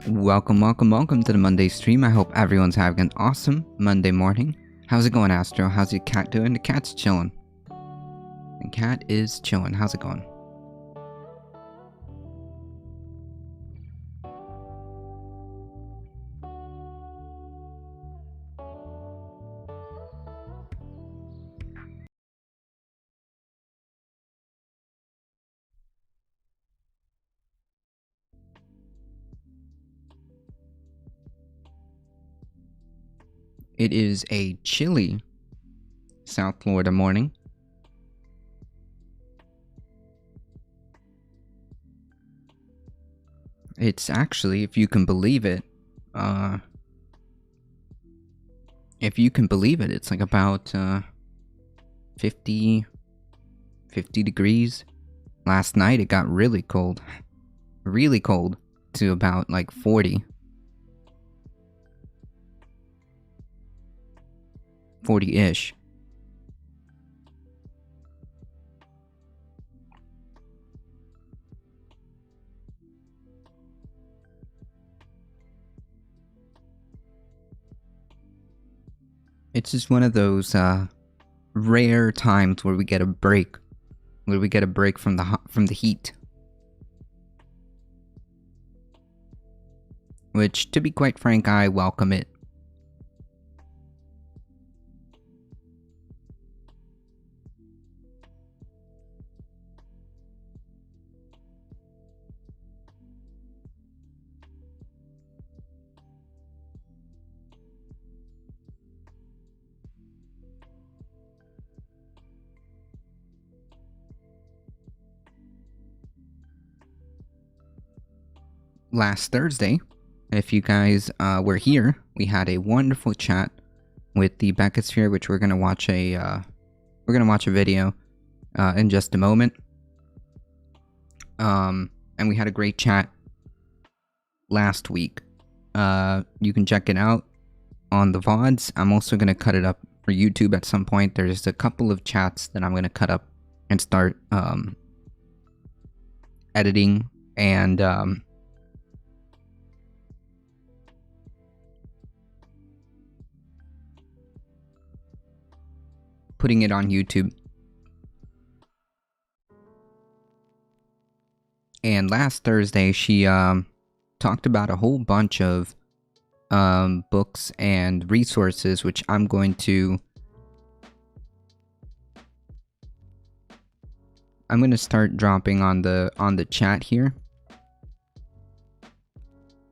Welcome to the Monday stream. I hope everyone's having an awesome Monday morning. How's it going, Astro? How's your cat doing? The cat's chilling. The cat is chilling. How's it going? It is a chilly South Florida morning. It's actually, if you can believe it, it's like about 50 degrees. Last night it got really cold to about like 40-ish. It's just one of those rare times where we get a break, from the heat. Which, to be quite frank, I welcome it. Last Thursday, if you guys were here, we had a wonderful chat with the Beckosphere, which we're gonna watch a video in just a moment. And we had a great chat last week. You can check it out on the VODs. I'm also gonna cut it up for YouTube at some point. There's a couple of chats that I'm gonna cut up and start editing and putting it on YouTube. And last Thursday, she talked about a whole bunch of books and resources, which I'm going to start dropping on the chat here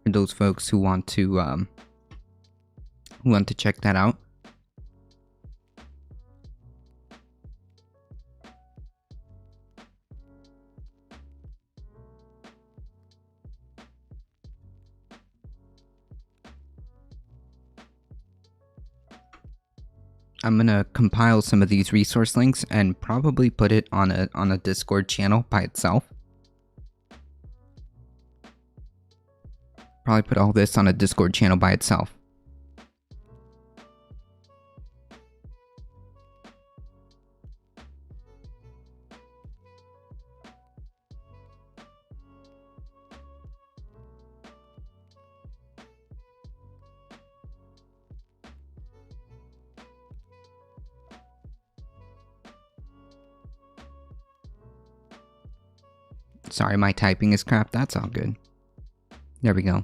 for those folks who want to check that out. I'm gonna compile some of these resource links and probably put it on a Discord channel by itself. Probably put all this on a Discord channel by itself. Sorry, my typing is crap. That's all good. There we go.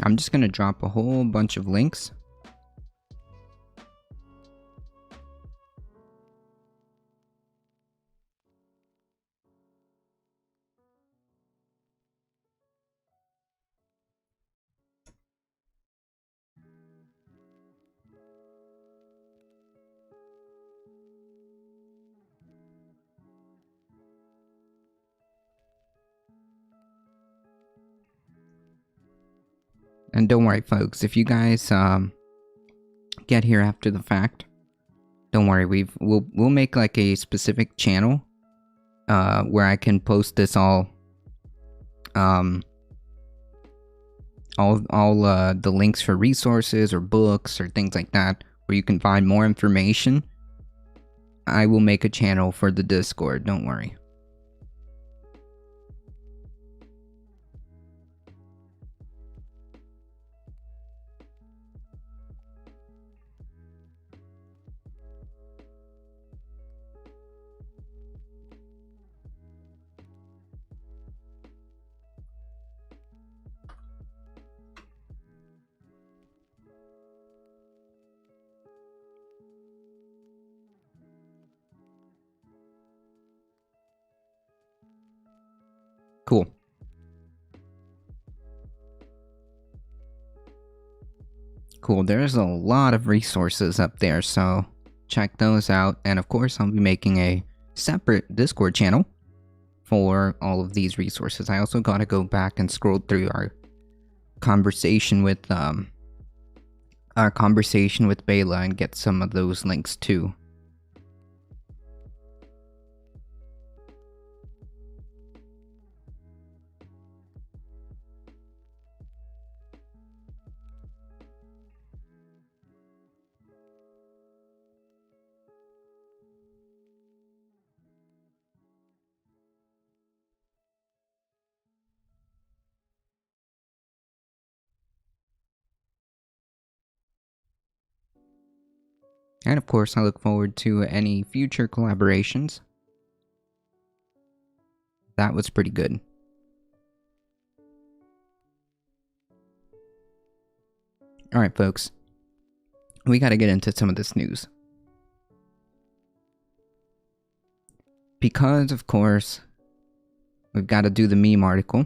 I'm just gonna drop a whole bunch of links. And don't worry, folks, if you guys get here after the fact, don't worry, we'll make like a specific channel where I can post this all the links for resources or books or things like that where you can find more information, I will make a channel for the Discord, don't worry. Cool. Cool, there's a lot of resources up there, so check those out. And of course, I'll be making a separate Discord channel for all of these resources. I also gotta go back and scroll through our conversation with Bela and get some of those links too. And of course, I look forward to any future collaborations. That was pretty good. Alright, folks. We gotta get into some of this news. Because, of course, we've gotta do the meme article.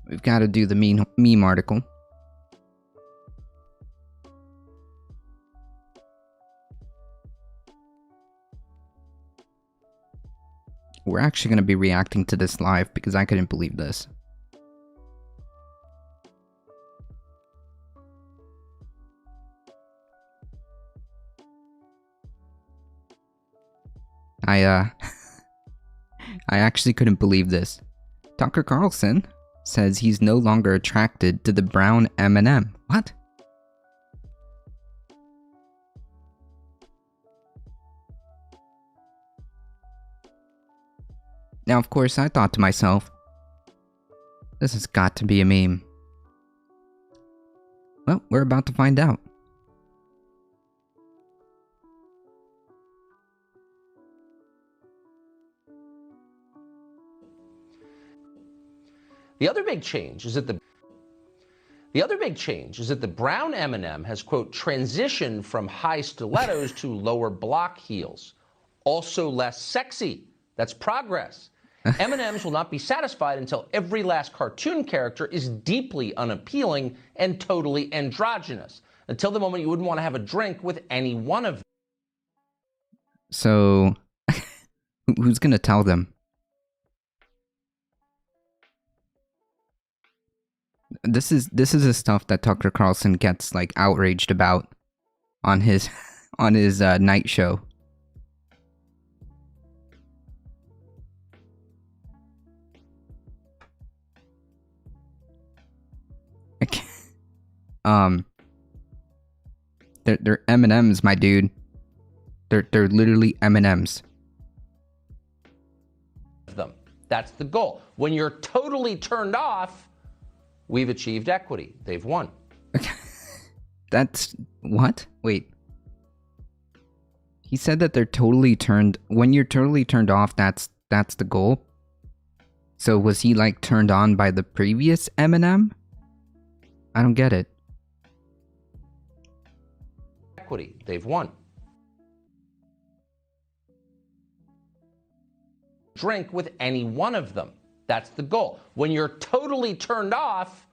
We've got to do the meme article. We're actually going to be reacting to this live because I couldn't believe this. I actually couldn't believe this. Tucker Carlson says he's no longer attracted to the brown M&M. What? Now, of course, I thought to myself, this has got to be a meme. Well, we're about to find out. The other big change is that the brown M&M has, quote, transitioned from high stilettos to lower block heels. Also less sexy. That's progress. M&Ms will not be satisfied until every last cartoon character is deeply unappealing and totally androgynous. Until the moment you wouldn't want to have a drink with any one of them. So, who's gonna tell them? This is the stuff that Tucker Carlson gets like outraged about on his night show. They're M&Ms, my dude. They're literally M&Ms. That's the goal. When you're totally turned off, we've achieved equity. They've won. That's what? Wait. He said that they're totally turned. When you're totally turned off, that's the goal. So was he like turned on by the previous M&M? I don't get it. Equity. They've won. Drink with any one of them. That's the goal. When you're totally turned off,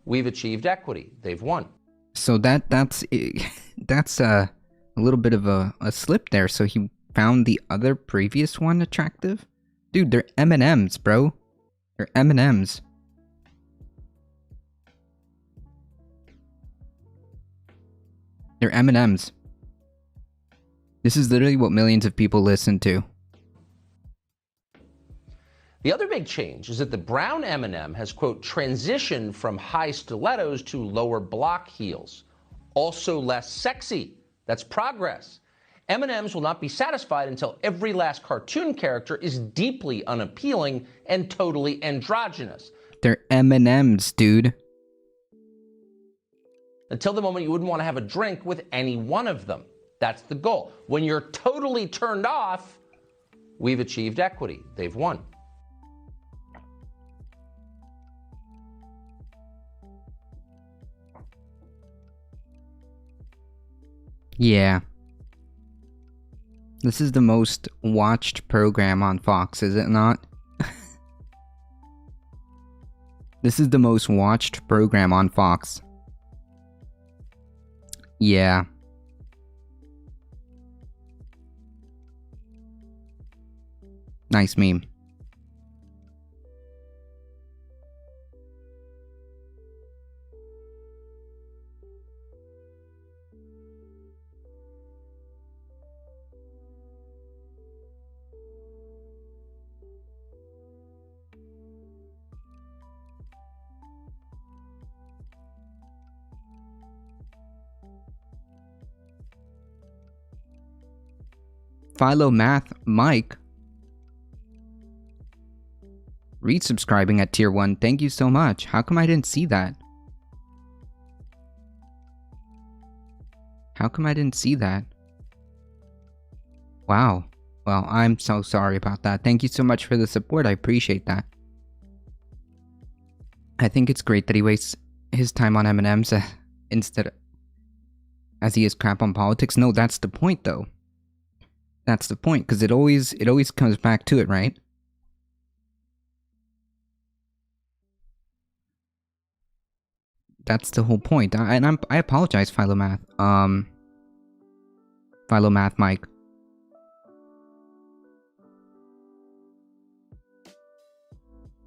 we've achieved equity. They've won. So that's a little bit of a slip there. So he found the other previous one attractive? Dude, they're M&Ms, bro. They're M&Ms. They're M&Ms. This is literally what millions of people listen to. The other big change is that the brown M&M has, quote, transitioned from high stilettos to lower block heels. Also less sexy. That's progress. M&Ms will not be satisfied until every last cartoon character is deeply unappealing and totally androgynous. They're M&Ms, dude. Until the moment you wouldn't want to have a drink with any one of them. That's the goal. When you're totally turned off, we've achieved equity. They've won. Yeah. This is the most watched program on Fox, is it not? This is the most watched program on Fox. Yeah. Nice meme. Philomath Mike resubscribing at tier 1. Thank you so much. How come I didn't see that? How come I didn't see that? Wow. Well, I'm so sorry about that. Thank you so much for the support. I appreciate that. I think it's great that he wastes his time on M&Ms instead of, as he is crap on politics. No, that's the point though. That's the point, because it always comes back to it, right? That's the whole point. I apologize, Philomath. Philomath Mike.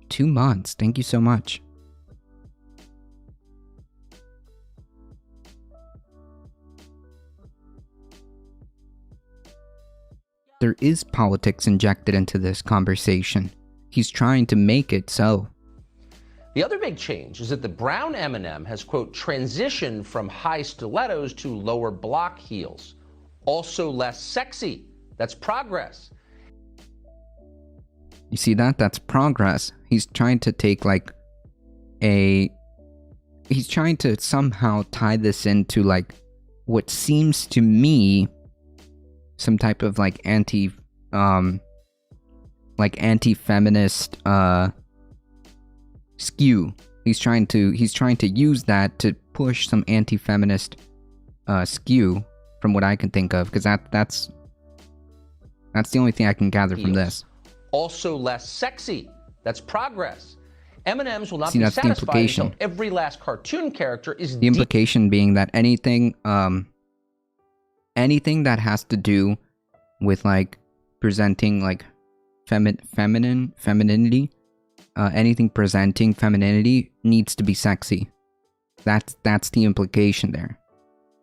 $2 months. Thank you so much. There is politics injected into this conversation. He's trying to make it so. The other big change is that the brown M&M has, quote, transitioned from high stilettos to lower block heels. Also less sexy. That's progress. You see that? That's progress. He's trying to take like he's trying to somehow tie this into like what seems to me some type of like anti-feminist skew. He's trying to use that to push some anti-feminist skew from what I can think of, because that's the only thing I can gather from this. Also less sexy. That's progress. M&Ms will not be satisfied until every last cartoon character is the implication being that anything that has to do with like presenting like femininity, anything presenting femininity needs to be sexy. That's the implication there.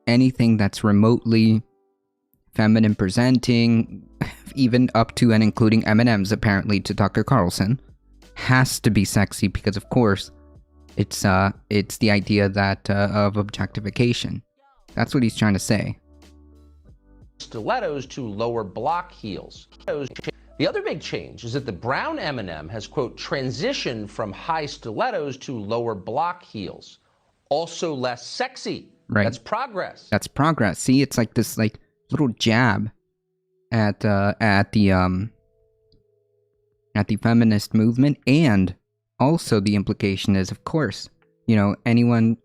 Anything that's remotely feminine presenting, even up to and including M&Ms apparently to Tucker Carlson, has to be sexy, because of course it's the idea that of objectification. That's what he's trying to say. Stilettos to lower block heels. The other big change is that the brown M&M has, quote, transitioned from high stilettos to lower block heels. Also less sexy. Right. That's progress. That's progress. See, it's like this like little jab at the feminist movement, and also the implication is, of course, you know, anyone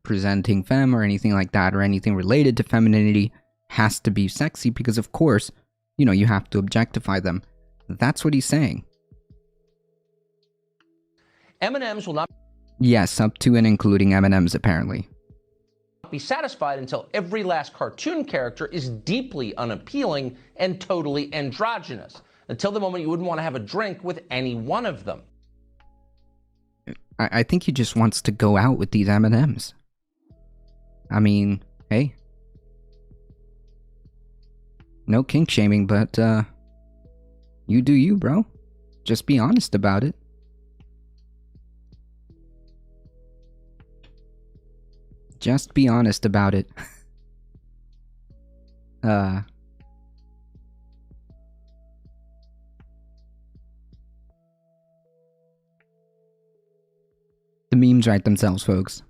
presenting femme or anything like that, or anything related to femininity, has to be sexy, because of course, you know, you have to objectify them. That's what he's saying. M&Ms will not Yes, up to and including M&Ms apparently be satisfied until every last cartoon character is deeply unappealing and totally androgynous. Until the moment you wouldn't want to have a drink with any one of them. I think he just wants to go out with these M&Ms. I mean, hey, No kink shaming, but you do you, bro. Just be honest about it. Just be honest about it. The memes write themselves, folks.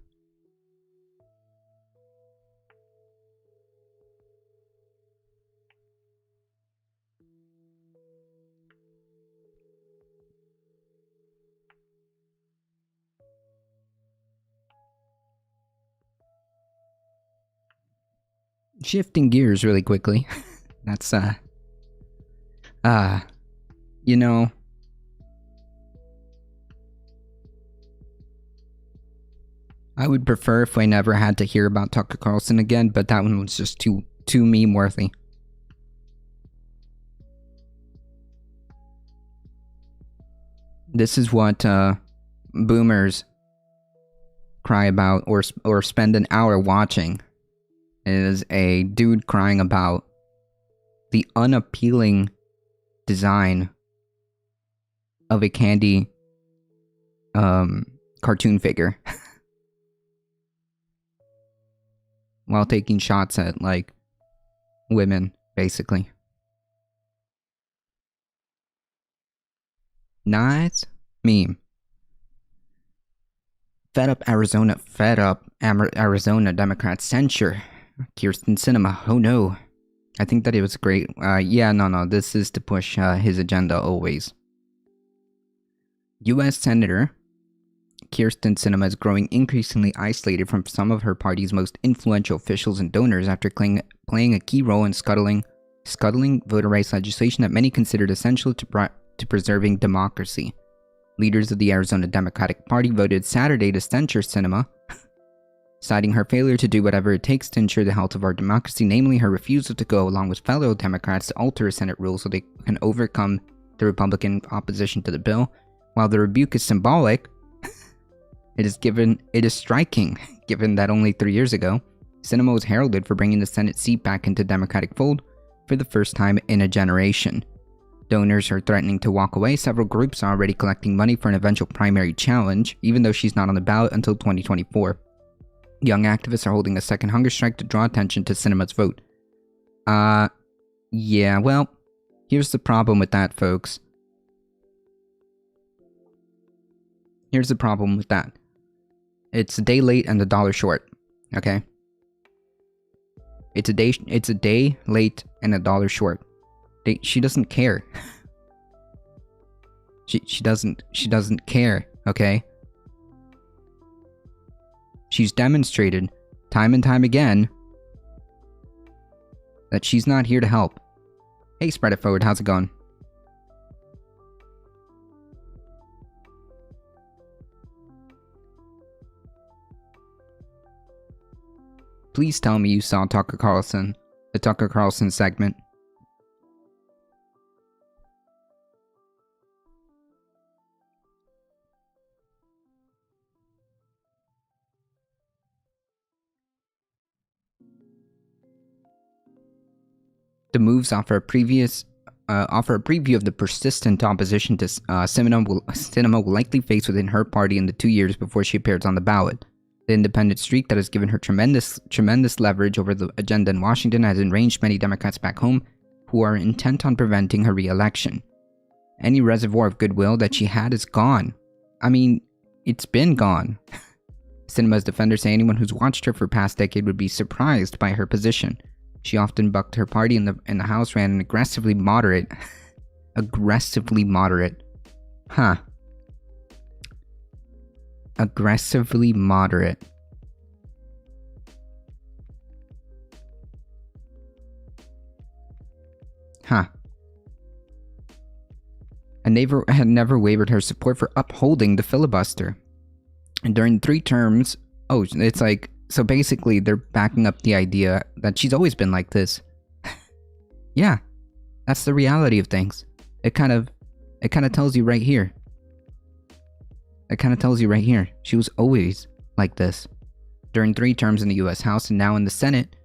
Shifting gears really quickly. That's, you know, I would prefer if I never had to hear about Tucker Carlson again, but that one was just too meme worthy. This is what boomers cry about or spend an hour watching. It is a dude crying about the unappealing design of a candy cartoon figure while taking shots at, like, women, basically. Nice meme. Fed up Arizona Democrats censure Kyrsten Sinema. Oh no. I think that it was great. Yeah, no, this is to push his agenda always. U.S. Senator Kyrsten Sinema is growing increasingly isolated from some of her party's most influential officials and donors after playing a key role in scuttling voter rights legislation that many considered essential to preserving democracy. Leaders of the Arizona Democratic Party voted Saturday to censure Sinema, citing her failure to do whatever it takes to ensure the health of our democracy, namely her refusal to go along with fellow Democrats to alter a Senate rule so they can overcome the Republican opposition to the bill. While the rebuke is symbolic, it is striking, given that only 3 years ago, Sinema was heralded for bringing the Senate seat back into Democratic fold for the first time in a generation. Donors are threatening to walk away. Several groups are already collecting money for an eventual primary challenge, even though she's not on the ballot until 2024. Young activists are holding a second hunger strike to draw attention to Sinema's vote. Yeah, well, here's the problem with that, folks. Here's the problem with that. It's a day late and a dollar short, okay? It's a day late and a dollar short. She doesn't care. She doesn't care, okay? She's demonstrated time and time again that she's not here to help. Hey, Spread It Forward, how's it going? Please tell me you saw the Tucker Carlson segment. The moves offer a preview of the persistent opposition to Sinema will likely face within her party in the 2 years before she appears on the ballot. The independent streak that has given her tremendous leverage over the agenda in Washington has enraged many Democrats back home who are intent on preventing her re-election. Any reservoir of goodwill that she had is gone. I mean, it's been gone. Sinema's defenders say anyone who's watched her for past decade would be surprised by her position. She often bucked her party in the House, ran an aggressively moderate, Aggressively moderate, And had never wavered her support for upholding the filibuster. And during 3 terms, it's like, so basically they're backing up the idea that she's always been like this. Yeah, that's the reality of things. It kind of tells you right here. She was always like this. During 3 terms in the US House and now in the Senate,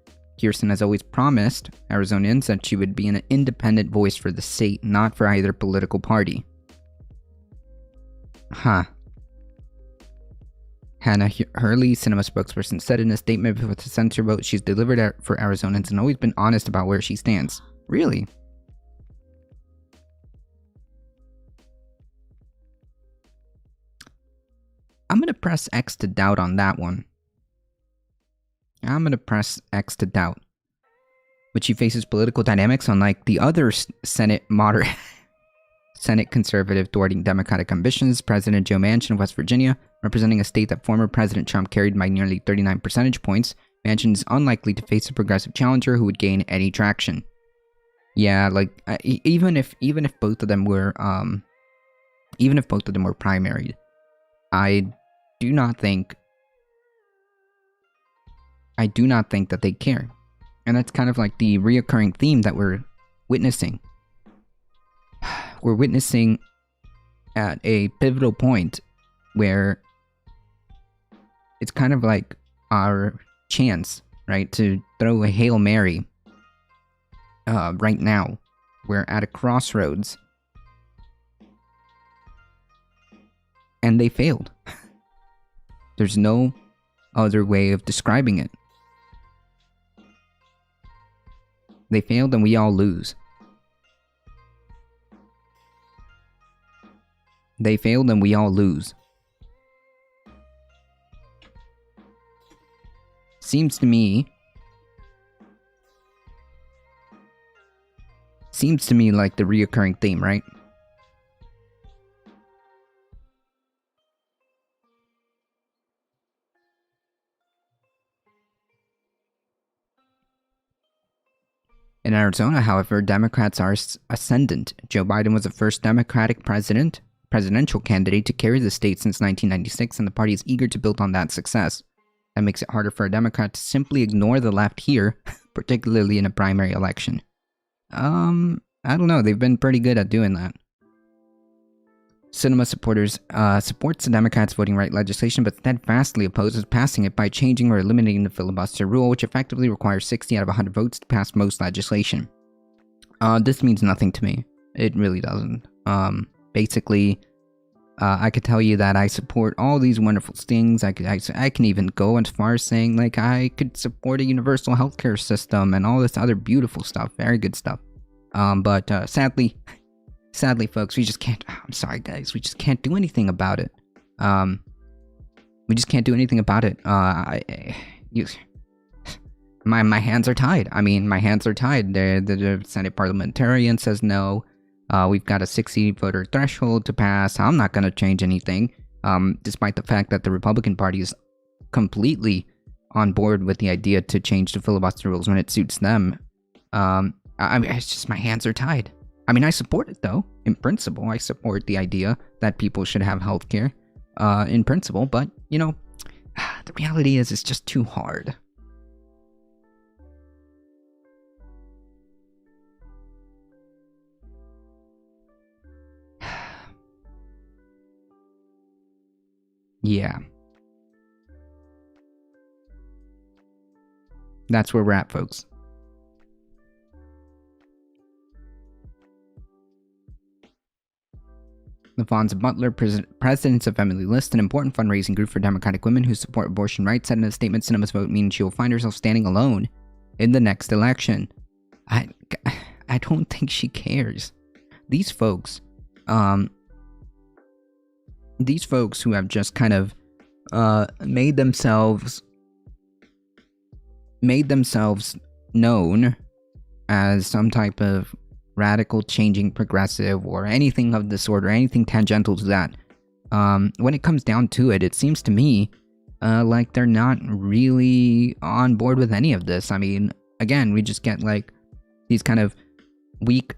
Kirsten has always promised Arizonans that she would be an independent voice for the state, not for either political party. Huh. Hannah Hurley, cinema spokesperson, said in a statement before the censor vote she's delivered for Arizonans and always been honest about where she stands. Really? I'm gonna press X to doubt on that one. I'm gonna press X to doubt. But she faces political dynamics unlike the other Senate moderate, Senate conservative thwarting Democratic ambitions, President Joe Manchin of West Virginia, representing a state that former President Trump carried by nearly 39 percentage points. Manchin is unlikely to face a progressive challenger who would gain any traction. Yeah, like even if both of them were primaried, I do not think that they care. And that's kind of like the reoccurring theme that we're witnessing. We're witnessing at a pivotal point where it's kind of like our chance, right, to throw a Hail Mary right now. We're at a crossroads. And they failed. There's no other way of describing it. They failed and we all lose. They failed and we all lose. Seems to me like the reoccurring theme, right? In Arizona, however, Democrats are ascendant. Joe Biden was the first Democratic presidential candidate to carry the state since 1996, and the party is eager to build on that success. That makes it harder for a Democrat to simply ignore the left here, particularly in a primary election. I don't know. They've been pretty good at doing that. Sinema supporters supports the Democrats' voting right legislation, but steadfastly opposes passing it by changing or eliminating the filibuster rule, which effectively requires 60 out of 100 votes to pass most legislation. This means nothing to me. It really doesn't. Basically, I could tell you that I support all these wonderful things. I can even go as far as saying, like, I could support a universal healthcare system and all this other beautiful stuff. Very good stuff. But sadly, folks, we just can't. I'm sorry, guys. We just can't do anything about it. We just can't do anything about it. My hands are tied. I mean, my hands are tied. The Senate parliamentarian says no. We've got a 60 voter threshold to pass. I'm not going to change anything, despite the fact that the Republican Party is completely on board with the idea to change the filibuster rules when it suits them. I mean, it's just my hands are tied. I mean, I support it, though. In principle, I support the idea that people should have healthcare, in principle. But, you know, the reality is it's just too hard. Yeah. That's where we're at, folks. LaVonza Butler, president of Emily List, an important fundraising group for Democratic women who support abortion rights, said in a statement, Sinema's vote means she will find herself standing alone in the next election. I don't think she cares. These folks who have just kind of made themselves known as some type of radical, changing, progressive, or anything of the sort, or anything tangential to that. When it comes down to it, it seems to me like they're not really on board with any of this. I mean, again, we just get like these kind of weak,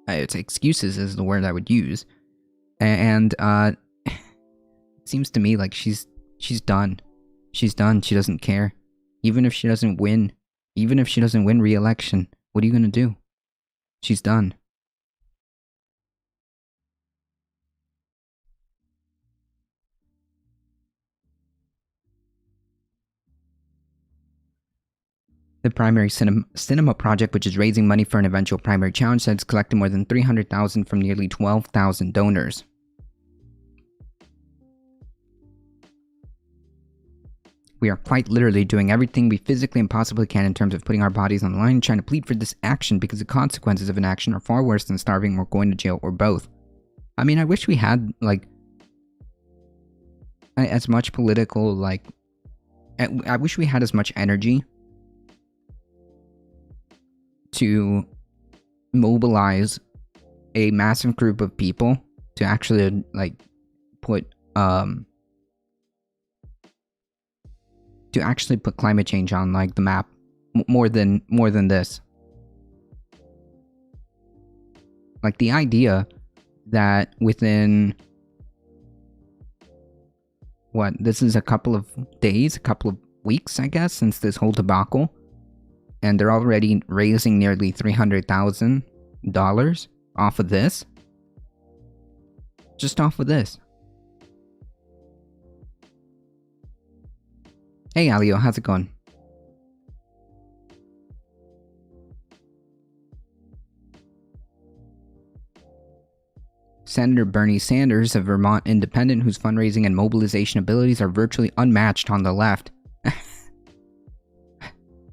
it's excuses is the word I would use, and it seems to me like she's done. She's done. She doesn't care, even if she doesn't win. Even if she doesn't win re-election, what are you gonna do? She's done. The primary cinema project, which is raising money for an eventual primary challenge, said it's collected more than $300,000 from nearly 12,000 donors. We are quite literally doing everything we physically and possibly can in terms of putting our bodies on the line and trying to plead for this action because the consequences of inaction are far worse than starving or going to jail or both. I mean, I wish we had, like, as much political, like, I wish we had as much energy to mobilize a massive group of people to actually, like, put climate change on, like, the map more than this. Like, the idea that within this is a couple of days, a couple of weeks, I guess, since this whole debacle, and they're already raising nearly $300,000 off of this. Just off of this. Hey, Alio, how's it going? Senator Bernie Sanders, a Vermont independent whose fundraising and mobilization abilities are virtually unmatched on the left.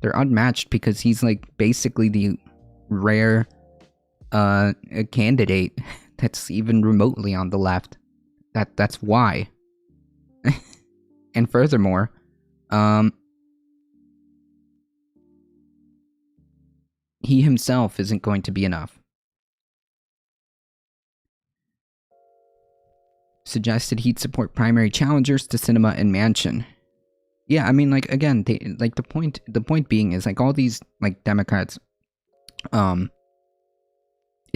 They're unmatched because he's, like, basically the rare candidate that's even remotely on the left. That's why. And furthermore, he himself isn't going to be enough. Suggested he'd support primary challengers to Sinema and Manchin. Yeah, I mean, like, again, the point being is, like, all these, like, Democrats, it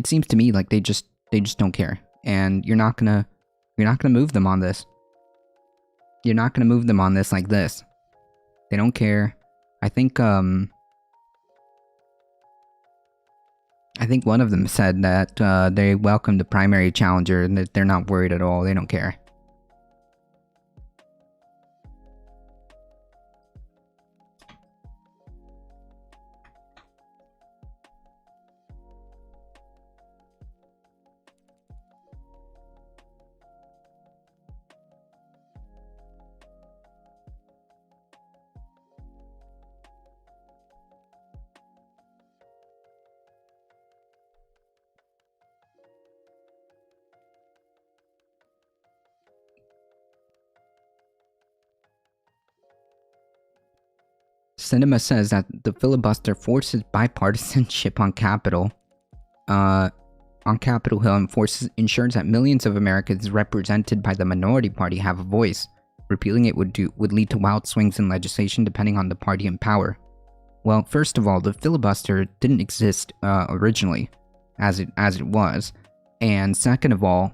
seems to me like they just don't care, and you're not gonna move them on this. You're not gonna move them on this like this. They don't care. I think one of them said that they welcome the primary challenger and that they're not worried at all. They don't care. Sinema says that the filibuster forces bipartisanship on Capitol Hill and ensures that millions of Americans represented by the minority party have a voice. Repealing it would lead to wild swings in legislation depending on the party in power. Well, first of all, the filibuster didn't exist originally as it was, and second of all,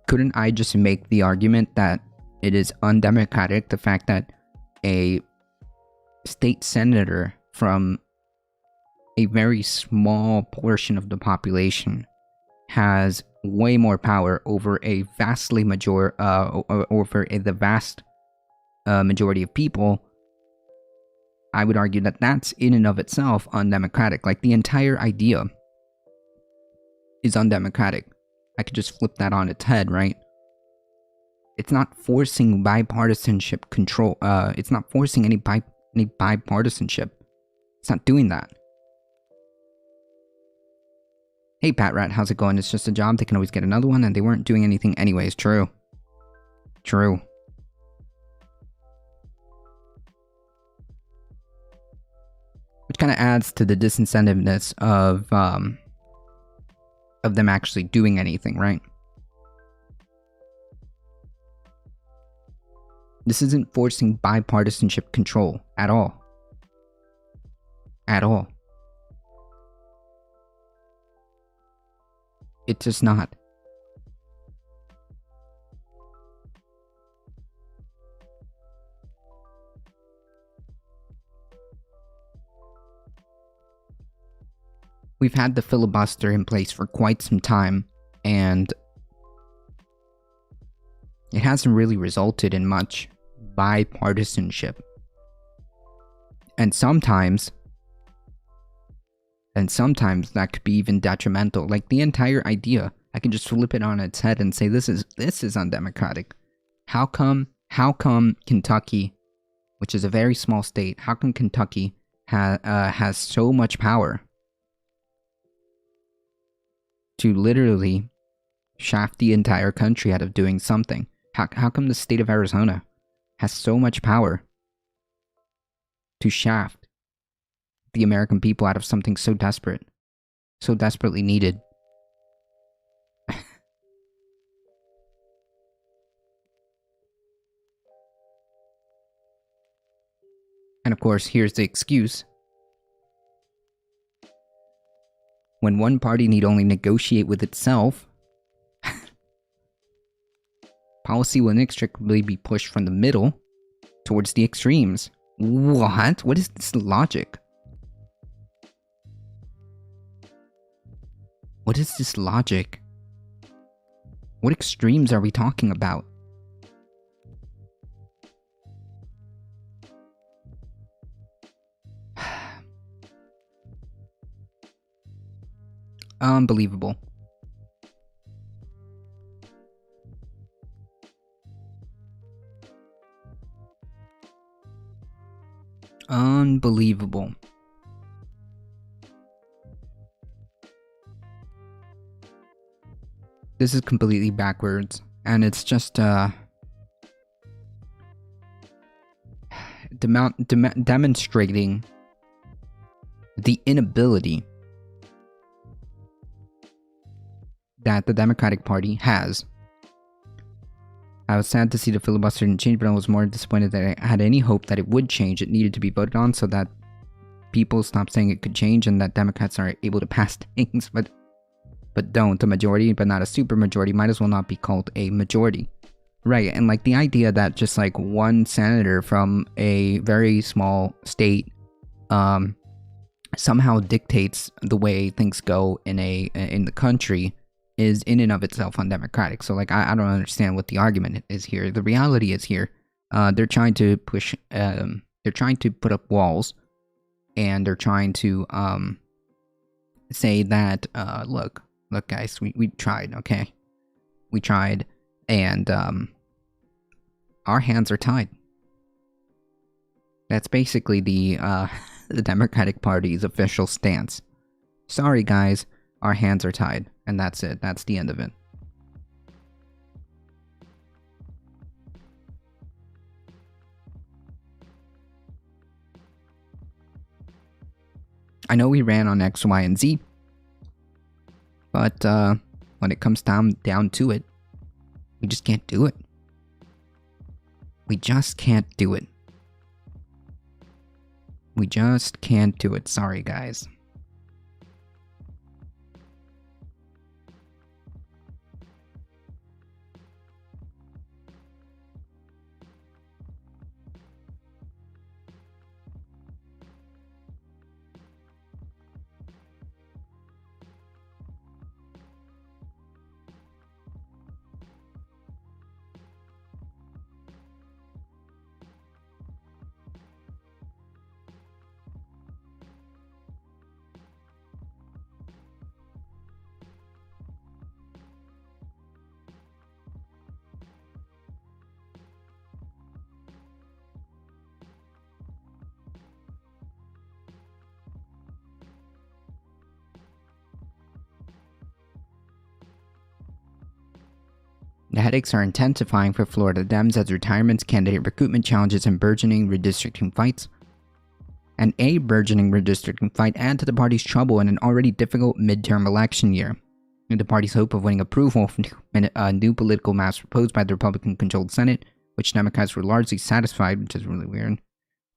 couldn't I just make the argument that it is undemocratic, the fact that a state senator from a very small portion of the population has way more power over the vast majority of people? I would argue that that's in and of itself undemocratic. Like, the entire idea is undemocratic. I could just flip that on its head, right? It's not forcing bipartisanship control. It's not forcing any bipartisanship. It's not doing that. Hey, Pat Rat, how's it going? It's just a job. They can always get another one, and they weren't doing anything anyways. True. True. Which kind of adds to the disincentiveness of them actually doing anything, right? This isn't forcing bipartisanship control at all. At all. It's just not. We've had the filibuster in place for quite some time, and it hasn't really resulted in much bipartisanship. And sometimes And sometimes that could be even detrimental. Like the entire idea, I can just flip it on its head and say this is undemocratic. How come Kentucky, which is a very small state, how come Kentucky has so much power to literally shaft the entire country out of doing something? How come the state of Arizona has so much power to shaft the American people out of something so desperate, so desperately needed? And of course, here's the excuse. When one party need only negotiate with itself, policy will inextricably be pushed from the middle towards the extremes. What? What is this logic? What is this logic? What extremes are we talking about? Unbelievable. Unbelievable. This is completely backwards, and it's just demonstrating the inability that the Democratic Party has. I was sad to see the filibuster didn't change, but I was more disappointed that I had any hope that it would change. It needed to be voted on so that people stop saying it could change and that Democrats are able to pass things, but don't. A majority, but not a super majority, might as well not be called a majority. Right, and like the idea that just like one senator from a very small state somehow dictates the way things go in the country is in and of itself undemocratic. So like I don't understand what the argument is here. The reality is here, they're trying to push, they're trying to put up walls, and they're trying to say that look guys, we tried, okay, we tried, and our hands are tied. That's basically the the Democratic Party's official stance. Sorry guys, our hands are tied, and that's it. That's the end of it. I know we ran on X, Y, and Z, but when it comes down to it, we just can't do it. We just can't do it. We just can't do it. Sorry, guys. The headaches are intensifying for Florida Dems as retirements, candidate recruitment challenges, and burgeoning redistricting fights. And a burgeoning redistricting fight add to the party's trouble in an already difficult midterm election year. The party's hope of winning approval from new political maps proposed by the Republican-controlled Senate, which Democrats were largely satisfied, which is really weird,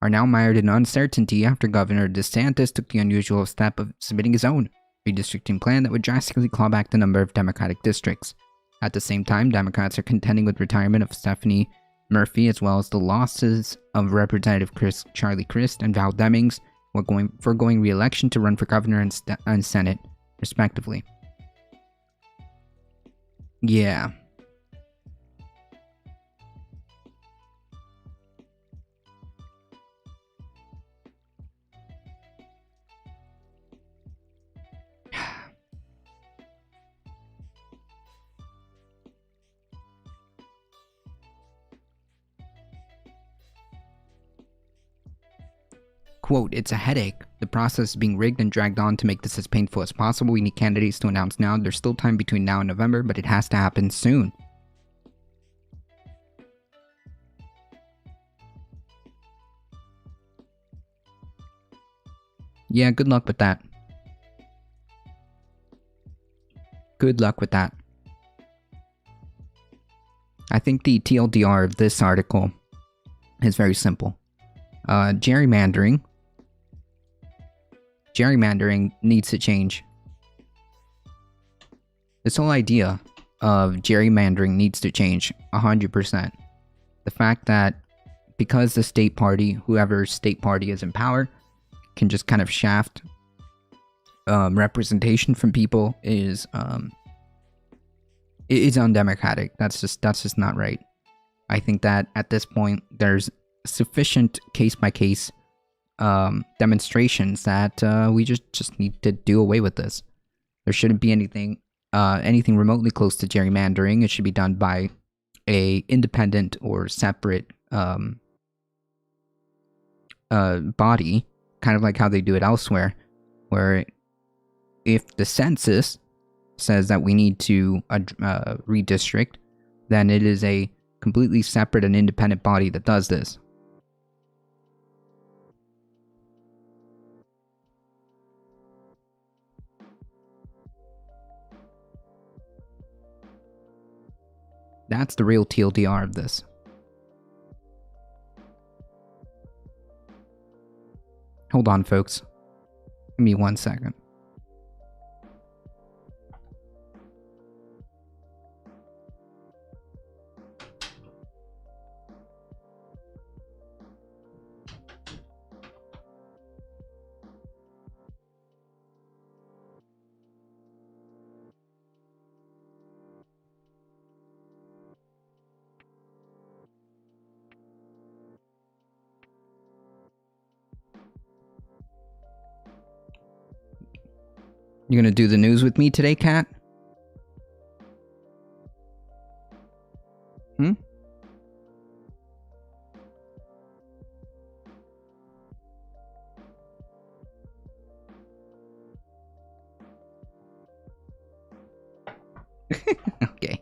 are now mired in uncertainty after Governor DeSantis took the unusual step of submitting his own redistricting plan that would drastically claw back the number of Democratic districts. At the same time, Democrats are contending with retirement of Stephanie Murphy, as well as the losses of Representative Charlie Crist and Val Demings, foregoing re-election to run for governor and Senate, respectively. Yeah. quote, "It's a headache. The process is being rigged and dragged on to make this as painful as possible. We need candidates to announce now. There's still time between now and November, but it has to happen soon." Yeah, good luck with that. Good luck with that. I think the TLDR of this article is very simple. Gerrymandering needs to change. This whole idea of gerrymandering needs to change 100%. The fact that because the state party, whoever state party is in power, can just kind of shaft representation from people is undemocratic. That's just not right. I think that at this point there's sufficient case-by-case demonstrations that we just need to do away with this. There shouldn't be anything remotely close to gerrymandering. It should be done by a independent or separate body, kind of like how they do it elsewhere, where if the census says that we need to redistrict, then it is a completely separate and independent body that does this. That's the real TLDR of this. Hold on, folks. Give me 1 second. You gonna do the news with me today, Kat? Hmm? Okay.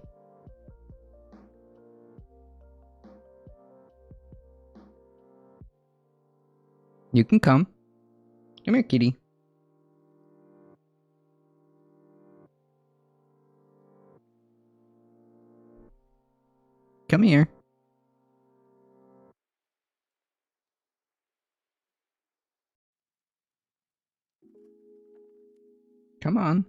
You can come. Come here, kitty. Come here. Come on.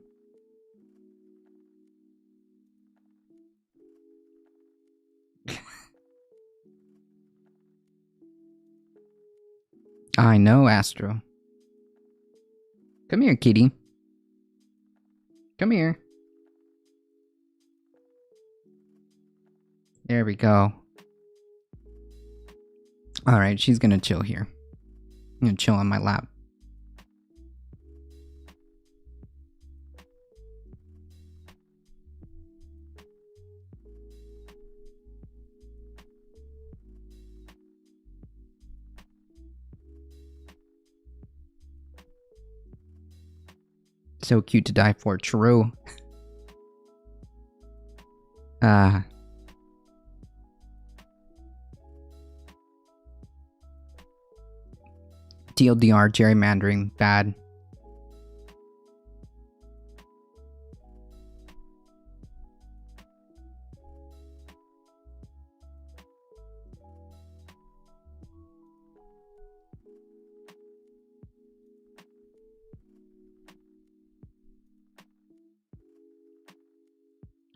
I know, Astro. Come here, kitty. Come here. There we go. Alright, she's gonna chill here. I'm gonna chill on my lap. So cute to die for, true. TLDR, gerrymandering, bad.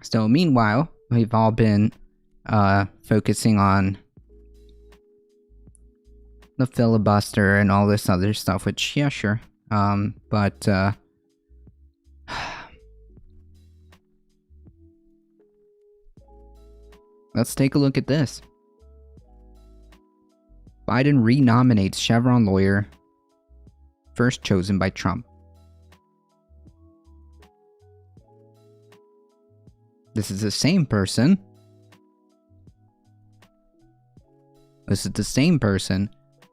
So meanwhile, we've all been focusing on the filibuster and all this other stuff, which, yeah, sure. But let's take a look at this. Biden renominates Chevron lawyer, first chosen by Trump. This is the same person.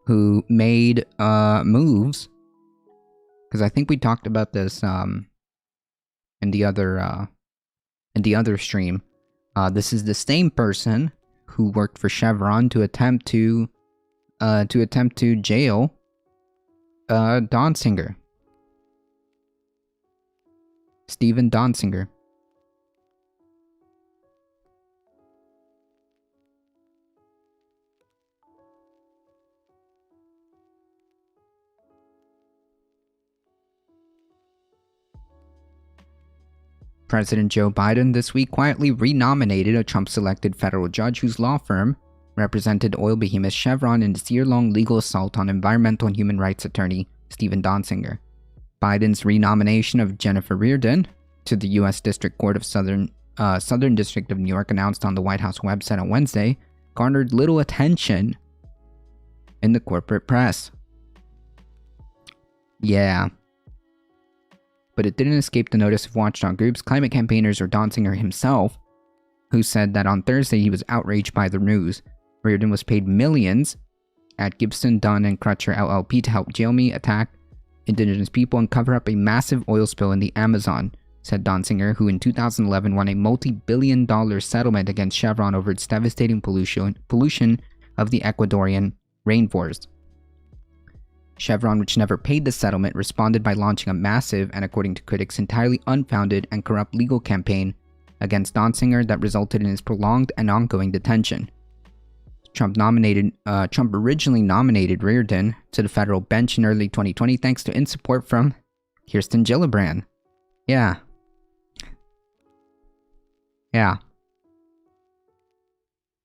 who made moves, because I think we talked about this in the other stream. This is the same person who worked for Chevron to attempt to jail Donziger. Steven Donziger. President Joe Biden this week quietly renominated a Trump-selected federal judge whose law firm represented oil behemoth Chevron in its year-long legal assault on environmental and human rights attorney Steven Donziger. Biden's renomination of Jennifer Reardon to the U.S. District Court of Southern District of New York, announced on the White House website on Wednesday, garnered little attention in the corporate press. Yeah. But it didn't escape the notice of watchdog groups, climate campaigners, or Donziger himself, who said that on Thursday he was outraged by the news. Reardon was paid millions at Gibson, Dunn, and Crutcher LLP to help jail me, attack indigenous people, and cover up a massive oil spill in the Amazon, said Donziger, who in 2011 won a multi-billion-dollar settlement against Chevron over its devastating pollution of the Ecuadorian rainforest. Chevron, which never paid the settlement, responded by launching a massive and, according to critics, entirely unfounded and corrupt legal campaign against Donziger that resulted in his prolonged and ongoing detention. Trump originally nominated Reardon to the federal bench in early 2020 thanks to in-support from Kirsten Gillibrand. Yeah.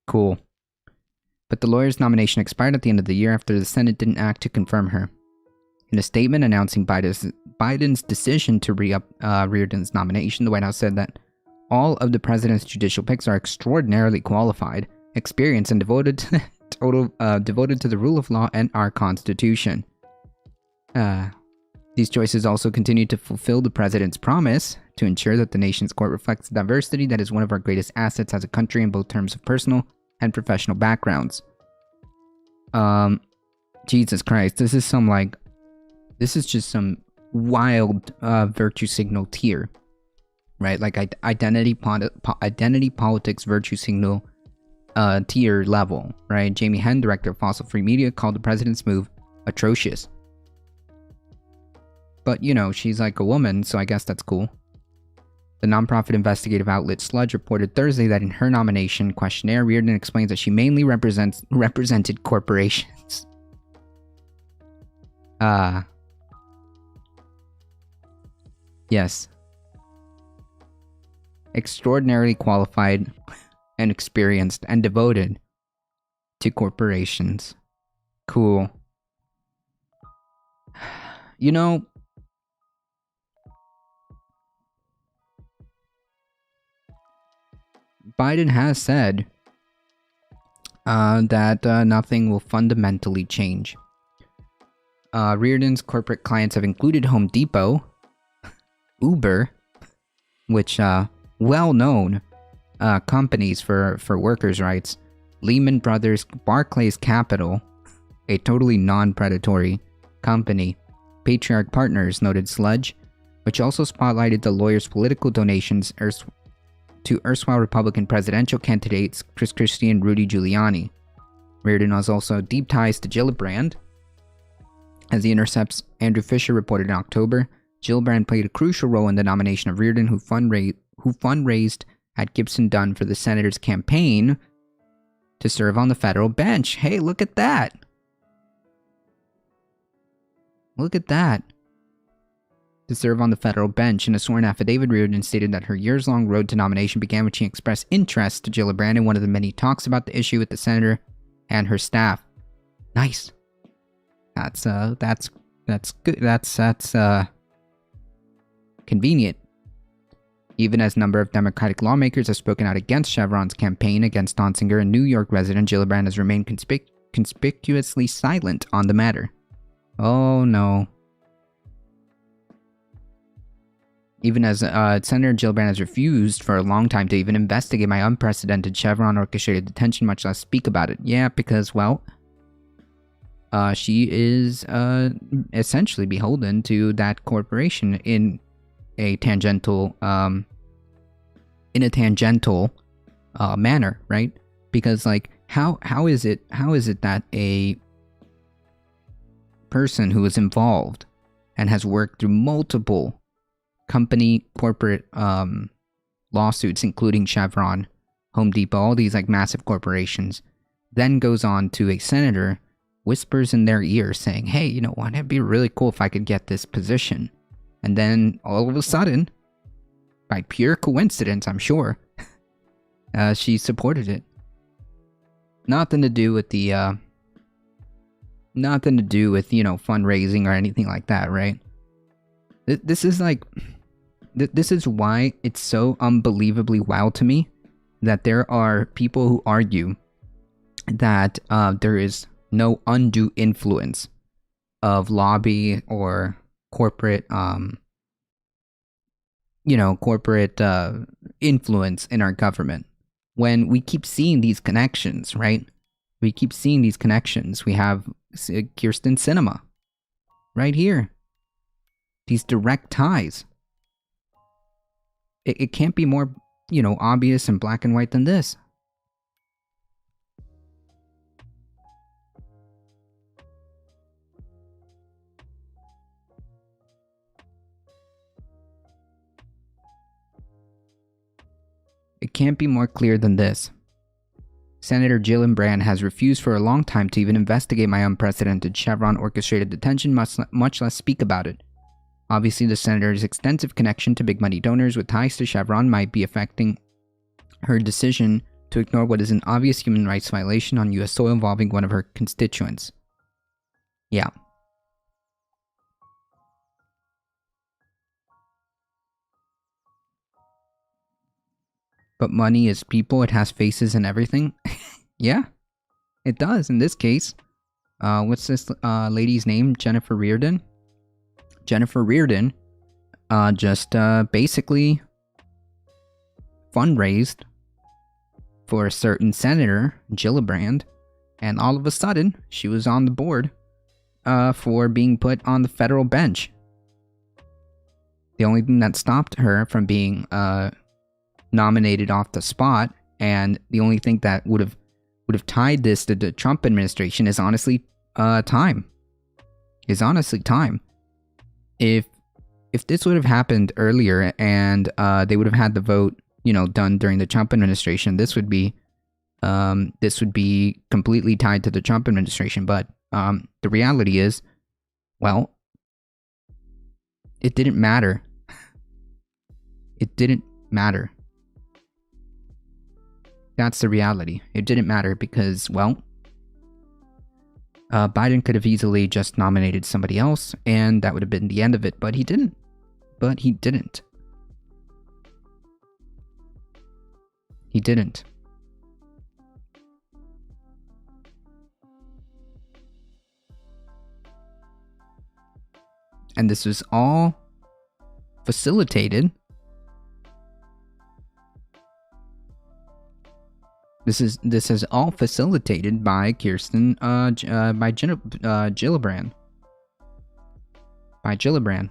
Cool. But the lawyer's nomination expired at the end of the year after the Senate didn't act to confirm her. In a statement announcing Biden's decision to re-up Reardon's nomination, the White House said that all of the president's judicial picks are extraordinarily qualified, experienced, and devoted to the rule of law and our Constitution. These choices also continue to fulfill the president's promise to ensure that the nation's court reflects the diversity that is one of our greatest assets as a country in both terms of personal and professional backgrounds. Jesus Christ, this is just some wild virtue signal tier, right? Like identity politics virtue signal tier level, right? Jamie Henn, director of Fossil Free Media, called the president's move atrocious. But, you know, she's like a woman, so I guess that's cool. The nonprofit investigative outlet Sludge reported Thursday that in her nomination questionnaire, Reardon explains that she mainly represented corporations. Yes. Extraordinarily qualified and experienced and devoted to corporations. Cool. You know, Biden has said that nothing will fundamentally change. Reardon's corporate clients have included Home Depot, Uber, which well-known companies for workers' rights, Lehman Brothers, Barclays Capital, a totally non-predatory company, Patriarch Partners, noted Sludge, which also spotlighted the lawyer's political donations to erstwhile Republican presidential candidates Chris Christie and Rudy Giuliani. Reardon has also deep ties to Gillibrand. As The Intercept's Andrew Fisher reported in October, Gillibrand played a crucial role in the nomination of Reardon, who fundraised at Gibson Dunn for the senator's campaign to serve on the federal bench. Hey, look at that! Look at that. To serve on the federal bench. In a sworn affidavit, Reardon stated that her years-long road to nomination began when she expressed interest to Gillibrand in one of the many talks about the issue with the senator and her staff. Nice. That's good. That's convenient. Even as a number of Democratic lawmakers have spoken out against Chevron's campaign against Donziger, a New York resident, Gillibrand has remained conspicuously silent on the matter. Oh no. Even as Senator Gillibrand has refused for a long time to even investigate my unprecedented Chevron orchestrated detention, much less speak about it. Yeah, because, well, she is essentially beholden to that corporation in a tangential manner, right? Because like how is it that a person who is involved and has worked through multiple company corporate lawsuits, including Chevron, Home Depot, all these like massive corporations, then goes on to a senator, whispers in their ear saying, hey, you know what, it'd be really cool if I could get this position. And then all of a sudden, by pure coincidence, I'm sure, she supported it. Nothing to do with the, fundraising or anything like that, right? This is like, this is why it's so unbelievably wild to me that there are people who argue that there is no undue influence of lobby or corporate, influence in our government. When we keep seeing these connections, right? We keep seeing these connections. We have Kyrsten Sinema right here. These direct ties. It can't be more, obvious and black and white than this. It can't be more clear than this. Senator Gillibrand has refused for a long time to even investigate my unprecedented Chevron-orchestrated detention, much less speak about it. Obviously, the senator's extensive connection to big money donors with ties to Chevron might be affecting her decision to ignore what is an obvious human rights violation on U.S. soil involving one of her constituents. Yeah. But money is people, it has faces and everything. Yeah, it does in this case. What's this lady's name? Jennifer Reardon? Jennifer Reardon just basically fundraised for a certain senator, Gillibrand, and all of a sudden, she was on the board for being put on the federal bench. The only thing that stopped her from being nominated off the spot, and the only thing that would have tied this to the Trump administration is honestly time. If this would have happened earlier and they would have had the vote, done during the Trump administration, this would be completely tied to the Trump administration. But the reality is, well, it didn't matter. It didn't matter. That's the reality. It didn't matter because, well, Biden could have easily just nominated somebody else, and that would have been the end of it, but he didn't. He didn't. And this was all facilitated. This is all facilitated by Gillibrand. By Gillibrand.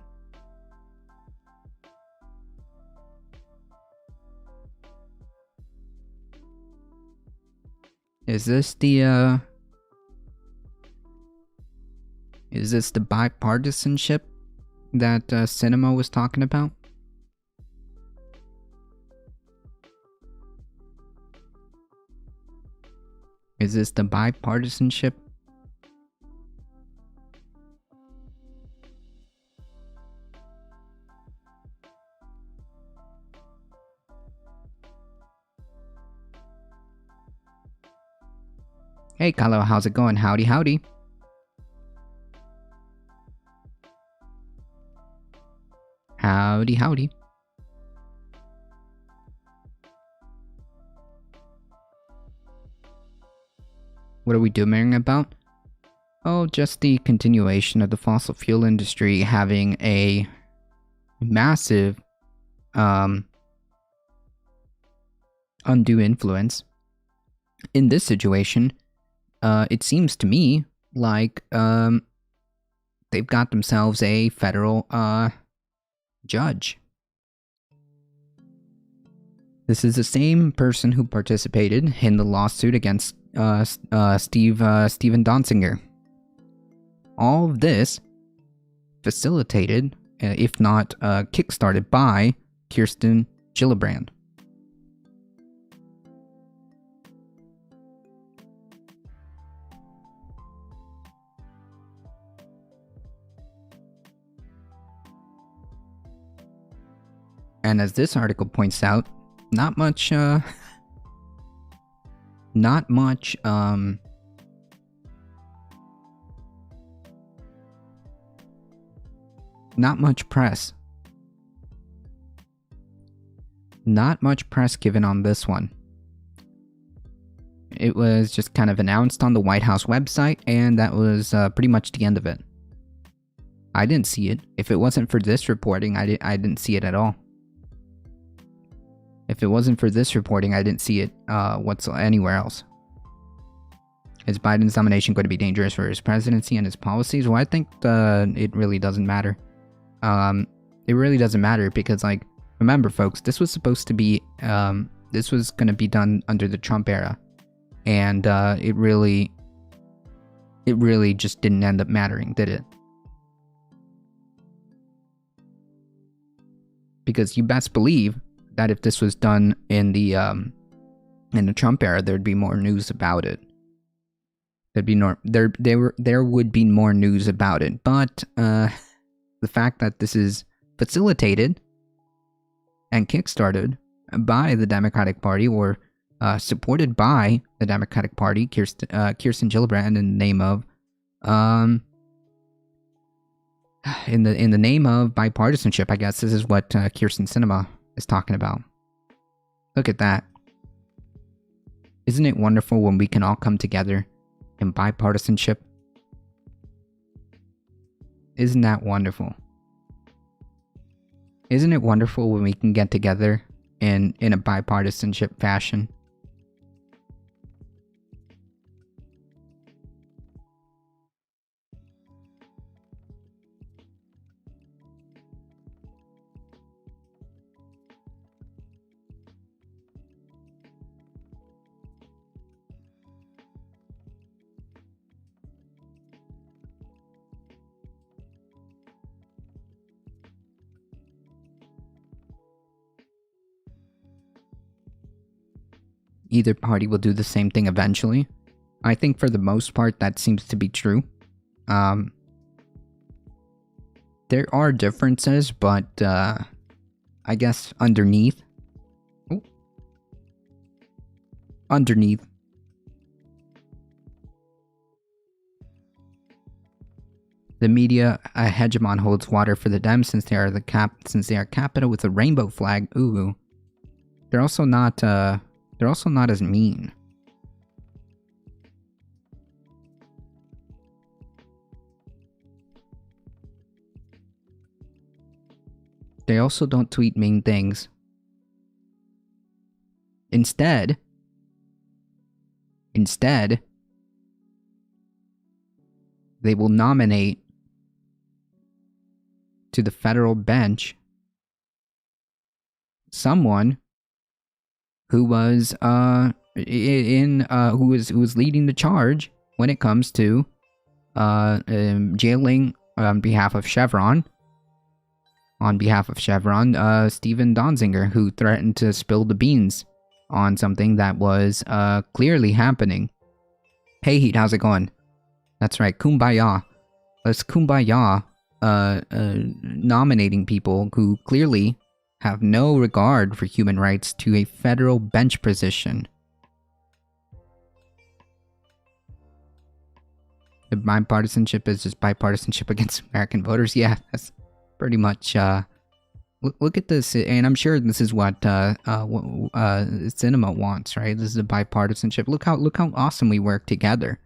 Is this the bipartisanship that Sinema was talking about? Is this the bipartisanship? Hey, Kylo, how's it going? Howdy, howdy. Howdy, howdy. What are we doing about? Oh, just the continuation of the fossil fuel industry having a massive undue influence. In this situation, it seems to me like they've got themselves a federal judge. This is the same person who participated in the lawsuit against Steven Donziger. All of this facilitated, if not kickstarted, by Kirsten Gillibrand. And as this article points out, not much press. Not much press given on this one. It was just kind of announced on the White House website, and that was pretty much the end of it. I didn't see it. If it wasn't for this reporting, I didn't see it at all. If it wasn't for this reporting, I didn't see it anywhere else. Is Biden's nomination going to be dangerous for his presidency and his policies? Well, I think it really doesn't matter. It really doesn't matter because, like, remember, folks, this was supposed to be, this was going to be done under the Trump era. And it really just didn't end up mattering, did it? Because you best believe that if this was done in the Trump era, there'd be more news about it. There would be more news about it. But the fact that this is facilitated and kickstarted by the Democratic Party, or supported by the Democratic Party, Kirsten Gillibrand, in the name of in the name of bipartisanship, I guess this is what Kirsten Sinema is talking about. Look at that. Isn't it wonderful when we can all come together in bipartisanship? Isn't that wonderful? Isn't it wonderful when we can get together in a bipartisanship fashion? Either party will do the same thing eventually. I think for the most part that seems to be true. There are differences, but I guess underneath, the media hegemon holds water for the Dems since they are capital with a rainbow flag. Ooh, they're also not as mean. They also don't tweet mean things. Instead, they will nominate to the federal bench someone who was who was leading the charge when it comes to jailing on behalf of Chevron, Steven Donziger, who threatened to spill the beans on something that was clearly happening. Hey Heat, how's it going? That's right, kumbaya. Let's kumbaya nominating people who clearly have no regard for human rights to a federal bench position. The bipartisanship is just bipartisanship against American voters. Yeah, that's pretty much. Look at this, and I'm sure this is what Sinema wants, right? This is a bipartisanship. Look how awesome we work together.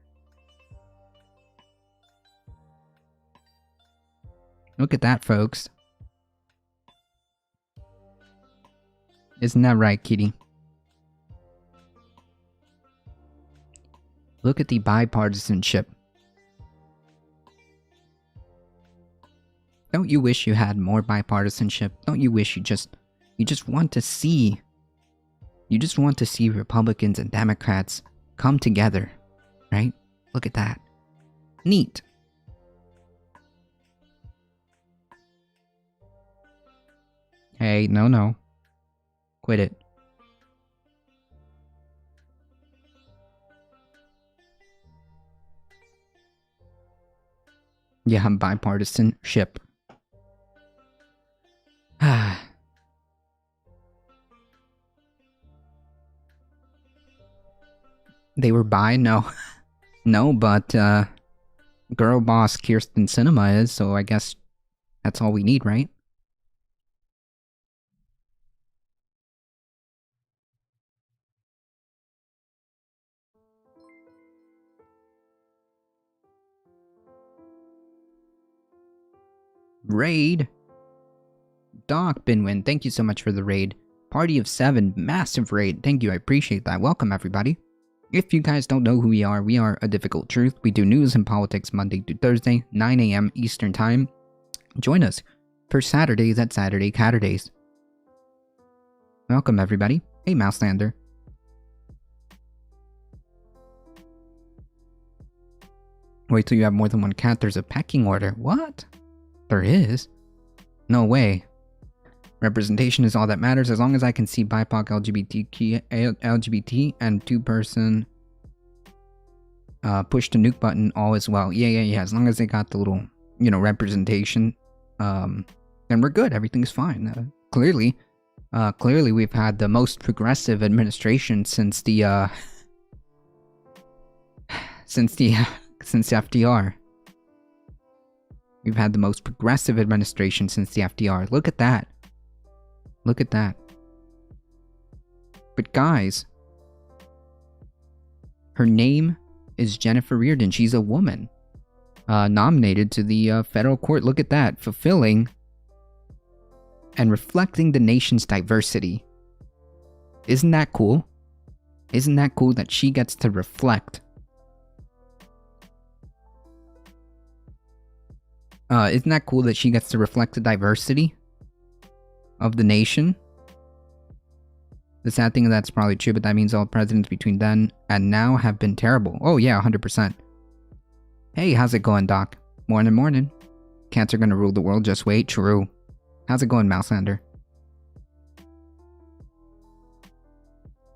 Look at that, folks. Isn't that right, Kitty? Look at the bipartisanship. Don't you wish you had more bipartisanship? Don't you wish you just want to see Republicans and Democrats come together, right? Look at that. Neat. Hey, no. Quit it. Yeah, bipartisanship. They were bi? No. No, but, girl boss Kirsten Sinema is, so I guess that's all we need, right? Raid! Doc Binwin, thank you so much for the raid. Party of 7, massive raid. Thank you, I appreciate that. Welcome, everybody. If you guys don't know who we are A Difficult Truth. We do news and politics Monday to Thursday, 9 a.m. Eastern Time. Join us for Saturdays at Saturday Catterdays. Welcome, everybody. Hey, Mouselander. Wait till you have more than one cat. There's a pecking order. What? There is? No way. Representation is all that matters. As long as I can see BIPOC, LGBT, and two-person push the nuke button, all is well. Yeah. As long as they got the little, representation, then we're good. Everything's fine. Clearly we've had the most progressive administration since the since FDR. We've had the most progressive administration since the FDR. Look at that. Look at that. But guys, her name is Jennifer Reardon. She's a woman. Nominated to the federal court. Look at that. Fulfilling and reflecting the nation's diversity. Isn't that cool? Isn't that cool that she gets to reflect? Isn't that cool that she gets to reflect the diversity of the nation? The sad thing is that's probably true, but that means all presidents between then and now have been terrible. Oh yeah, 100%. Hey, how's it going, Doc? Morning. Cats are gonna rule the world, just wait. True. How's it going, Mouselander?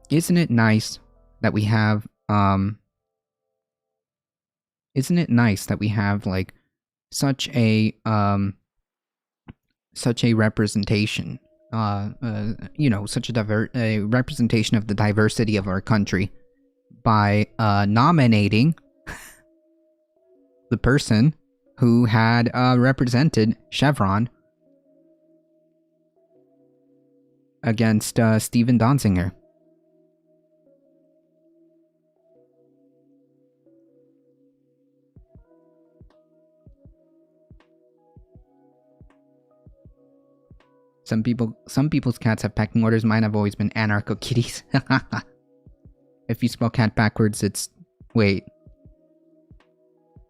Isn't it nice that we have, like, such a representation, such a representation of the diversity of our country by nominating the person who had represented Chevron against Steven Donziger. Some people's cats have pecking orders. Mine have always been anarcho kitties. If you spell cat backwards, it's... Wait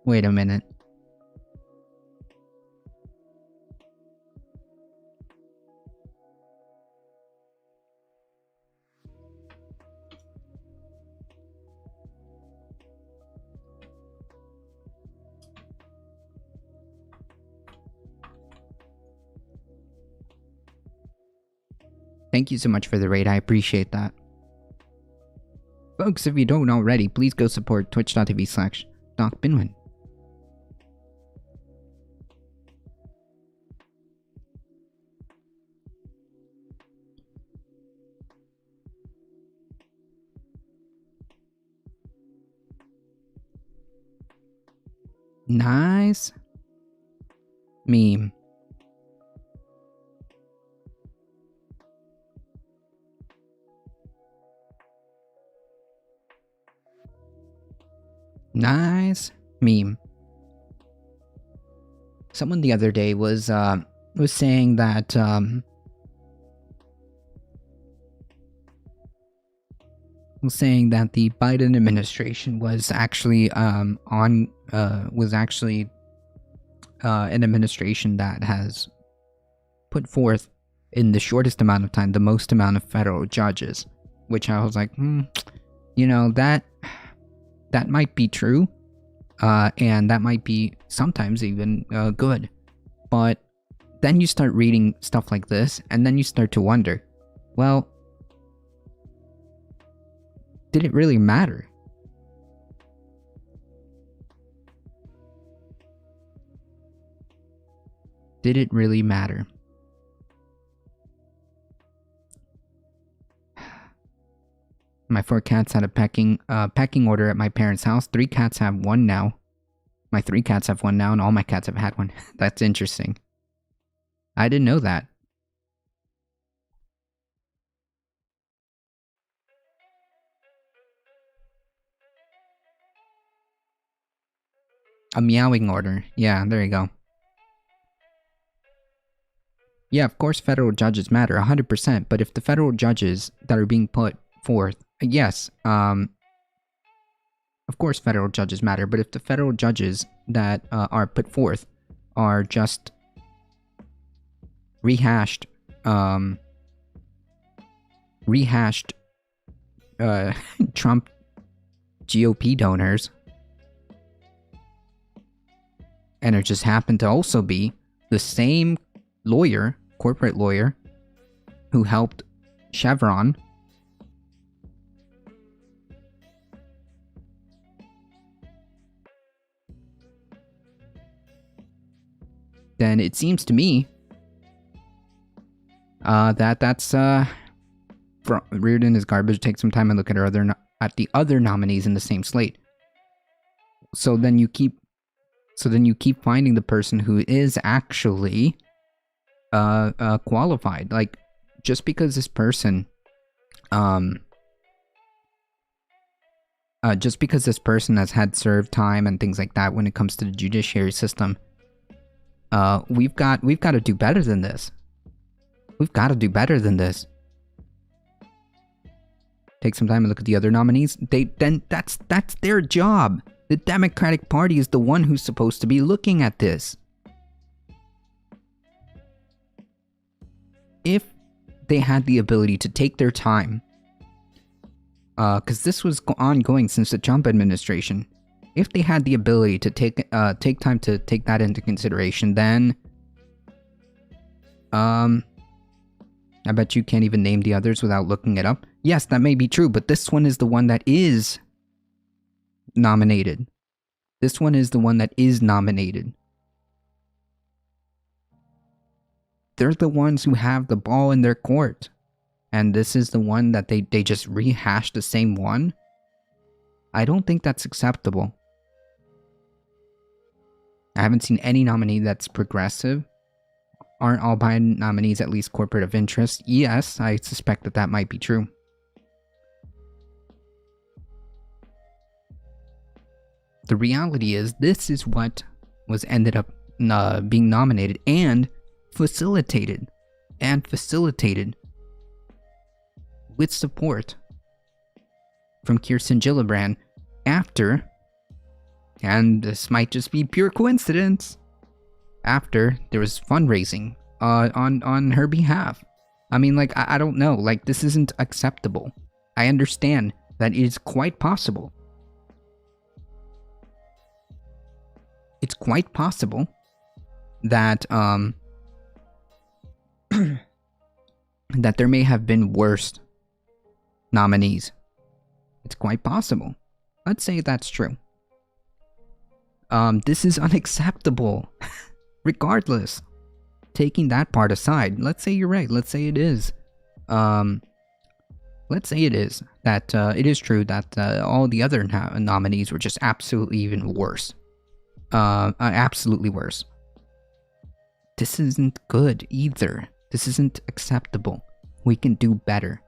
a minute. Thank you so much for the raid, I appreciate that. Folks, if you don't already, please go support twitch.tv/DocBinwin. Nice meme. Nice meme. Someone the other day was saying that the Biden administration was actually an administration that has put forth in the shortest amount of time the most amount of federal judges, which I was like, you know, that might be true, and that might be sometimes even good. But then you start reading stuff like this, and then you start to wonder, well, did it really matter? Did it really matter? My 4 cats had a pecking order at my parents' house. 3 cats have one now. My 3 cats have one now, and all my cats have had one. That's interesting. I didn't know that. A meowing order. Yeah, there you go. Yeah, of course federal judges matter, 100%, but if the federal judges that are being put forth, yes, of course federal judges matter, but if the federal judges that are put forth are just rehashed Trump GOP donors, and it just happened to also be the same lawyer, corporate lawyer, who helped Chevron then it seems to me that's Reardon is garbage. Take some time and look at the other nominees in the same slate. So then you keep finding the person who is actually qualified. Like, just because this person has had served time and things like that when it comes to the judiciary system, we've got to do better than this. We've got to do better than this. Take some time and look at the other nominees. That's their job. The Democratic Party is the one who's supposed to be looking at this. If they had the ability to take their time, because this was ongoing since the Trump administration, if they had the ability to take time to take that into consideration, then I bet you can't even name the others without looking it up. Yes, that may be true, but this one is the one that is nominated. This one is the one that is nominated. They're the ones who have the ball in their court. And this is the one that they just rehashed the same one? I don't think that's acceptable. I haven't seen any nominee that's progressive. Aren't all Biden nominees at least corporate of interest? Yes, I suspect that might be true. The reality is, this is what was ended up being nominated and facilitated with support from Kirsten Gillibrand after, and this might just be pure coincidence, after there was fundraising on her behalf. I mean, like, I don't know, like, this isn't acceptable. I understand that it is quite possible. It's quite possible that that there may have been worse nominees. It's quite possible. Let's say that's true. This is unacceptable. Regardless, taking that part aside, let's say you're right. Let's say it is. Let's say it is that it is true that all the other nominees were just absolutely even worse. Absolutely worse. This isn't good either. This isn't acceptable. We can do better.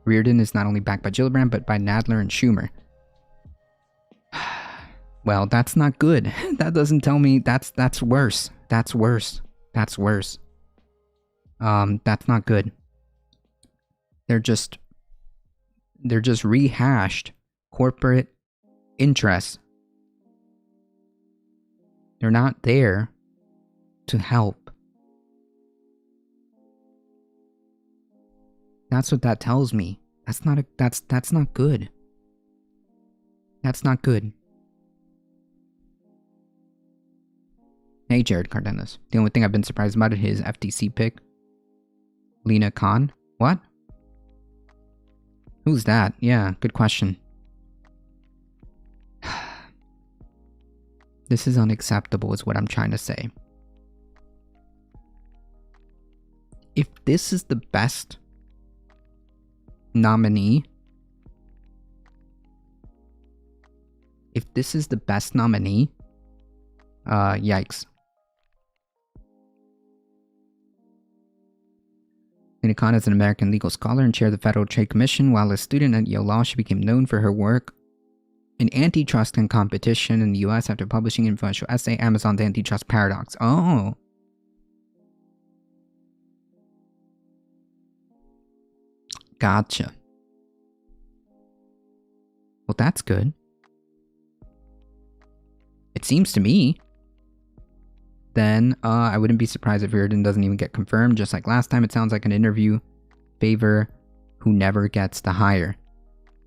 Reardon is not only backed by Gillibrand, but by Nadler and Schumer. Well, that's not good. That doesn't tell me that's worse. That's worse. That's worse. That's not good. They're just rehashed corporate interests They're not there to help. That's what that tells me. That's not good. That's not good. Hey, Jared Cardenas. The only thing I've been surprised about is his FTC pick. Lena Khan? What? Who's that? Yeah, good question. This is unacceptable is what I'm trying to say. If this is the best nominee, yikes. Lena Khan is an American legal scholar and chair of the Federal Trade Commission. While a student at Yale Law, she became known for her work in antitrust and competition in the U.S. after publishing an influential essay, Amazon's Antitrust Paradox. Oh. Gotcha. Well, that's good. It seems to me. Then I wouldn't be surprised if Reardon doesn't even get confirmed. Just like last time, it sounds like an interview favor who never gets the hire.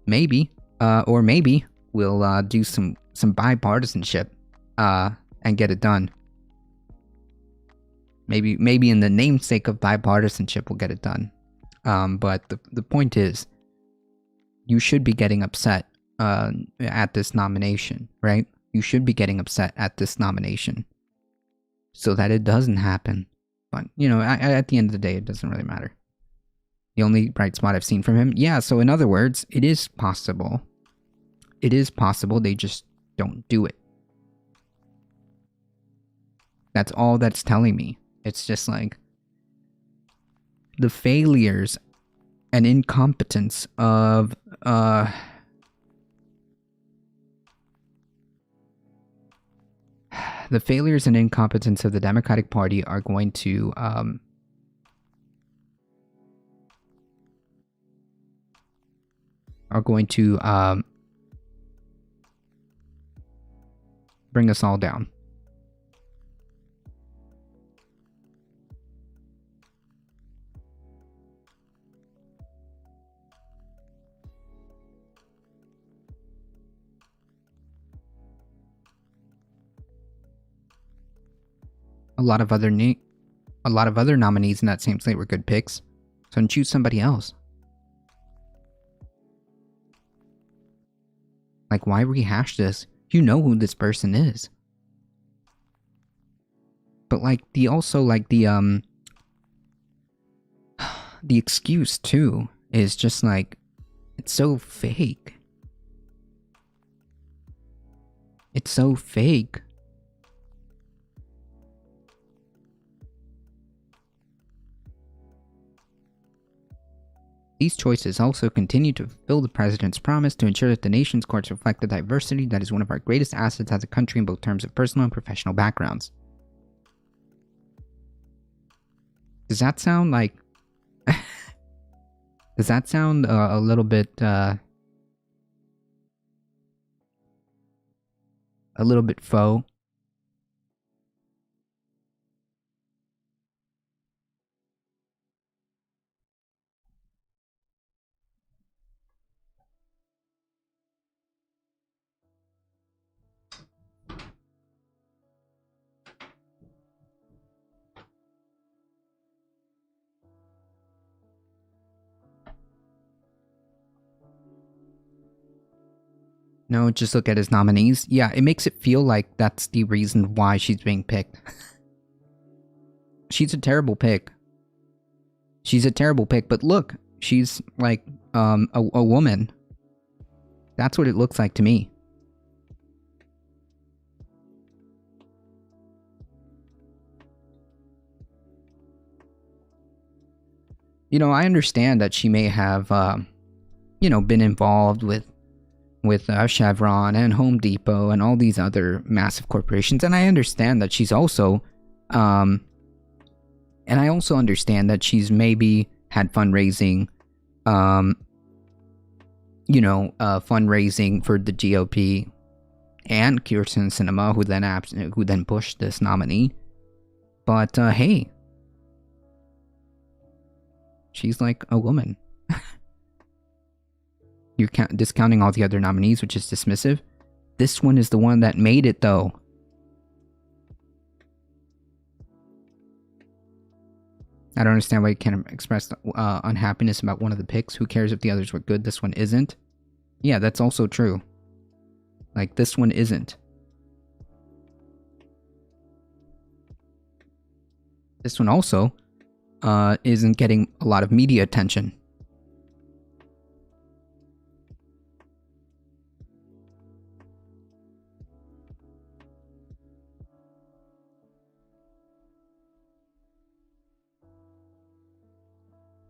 Maybe. Or maybe we'll do some bipartisanship and get it done. Maybe in the namesake of bipartisanship, we'll get it done. But the point is, you should be getting upset at this nomination, right? You should be getting upset at this nomination so that it doesn't happen. But, you know, at the end of the day, it doesn't really matter. The only bright spot I've seen from him. Yeah, so in other words, it is possible. It is possible, they just don't do it. That's all that's telling me. It's just like the failures and incompetence of the Democratic Party are going to bring us all down. A lot of other nominees in that same slate were good picks, so then choose somebody else. Like, why rehash this? You know who this person is. But like the excuse too is just like, it's so fake. It's so fake. These choices also continue to fulfill the president's promise to ensure that the nation's courts reflect the diversity that is one of our greatest assets as a country in both terms of personal and professional backgrounds. Does that sound like... Does that sound a little bit faux? No, just look at his nominees. Yeah, it makes it feel like that's the reason why she's being picked. She's a terrible pick. She's a terrible pick, but look, she's like a woman. That's what it looks like to me. You know, I understand that she may have, been involved with Chevron and Home Depot and all these other massive corporations. And I understand that she's also, and I also understand that she's maybe had fundraising, fundraising for the GOP and Kirsten Sinema, who then pushed this nominee. But hey, she's like a woman. You're discounting all the other nominees, which is dismissive. This one is the one that made it, though. I don't understand why you can't express unhappiness about one of the picks. Who cares if the others were good? This one isn't. Yeah, that's also true. Like, this one isn't. This one also isn't getting a lot of media attention.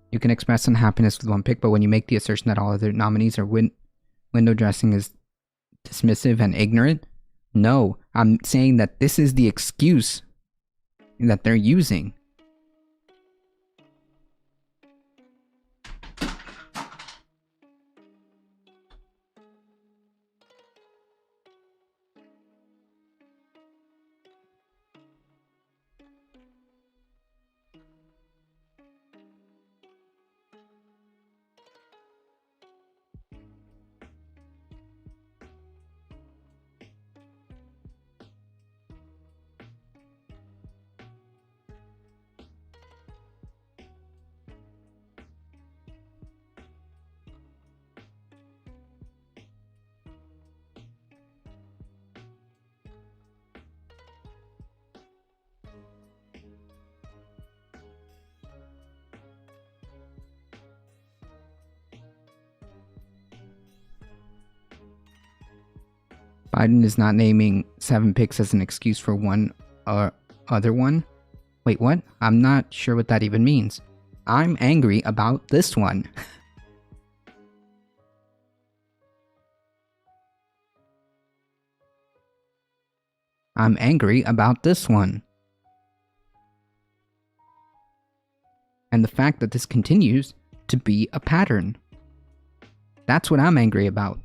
You can express unhappiness with one pick, but when you make the assertion that all other nominees are window dressing is dismissive and ignorant, no, I'm saying that this is the excuse that they're using. Biden is not naming 7 picks as an excuse for one or other one. Wait, what? I'm not sure what that even means. I'm angry about this one. I'm angry about this one. And the fact that this continues to be a pattern. That's what I'm angry about.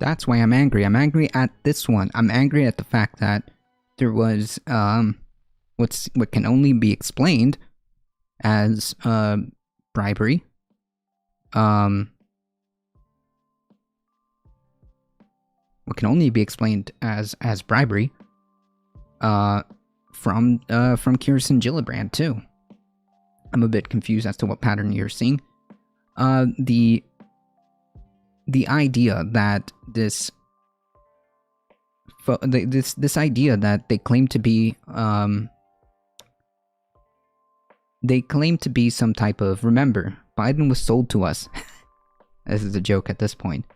That's why I'm angry. I'm angry at this one. I'm angry at the fact that there was what can only be explained as bribery. What can only be explained as bribery from Kirsten Gillibrand too. I'm a bit confused as to what pattern you're seeing. The idea that this idea that they claim to be some type of, remember, Biden was sold to us. This is a joke at this point.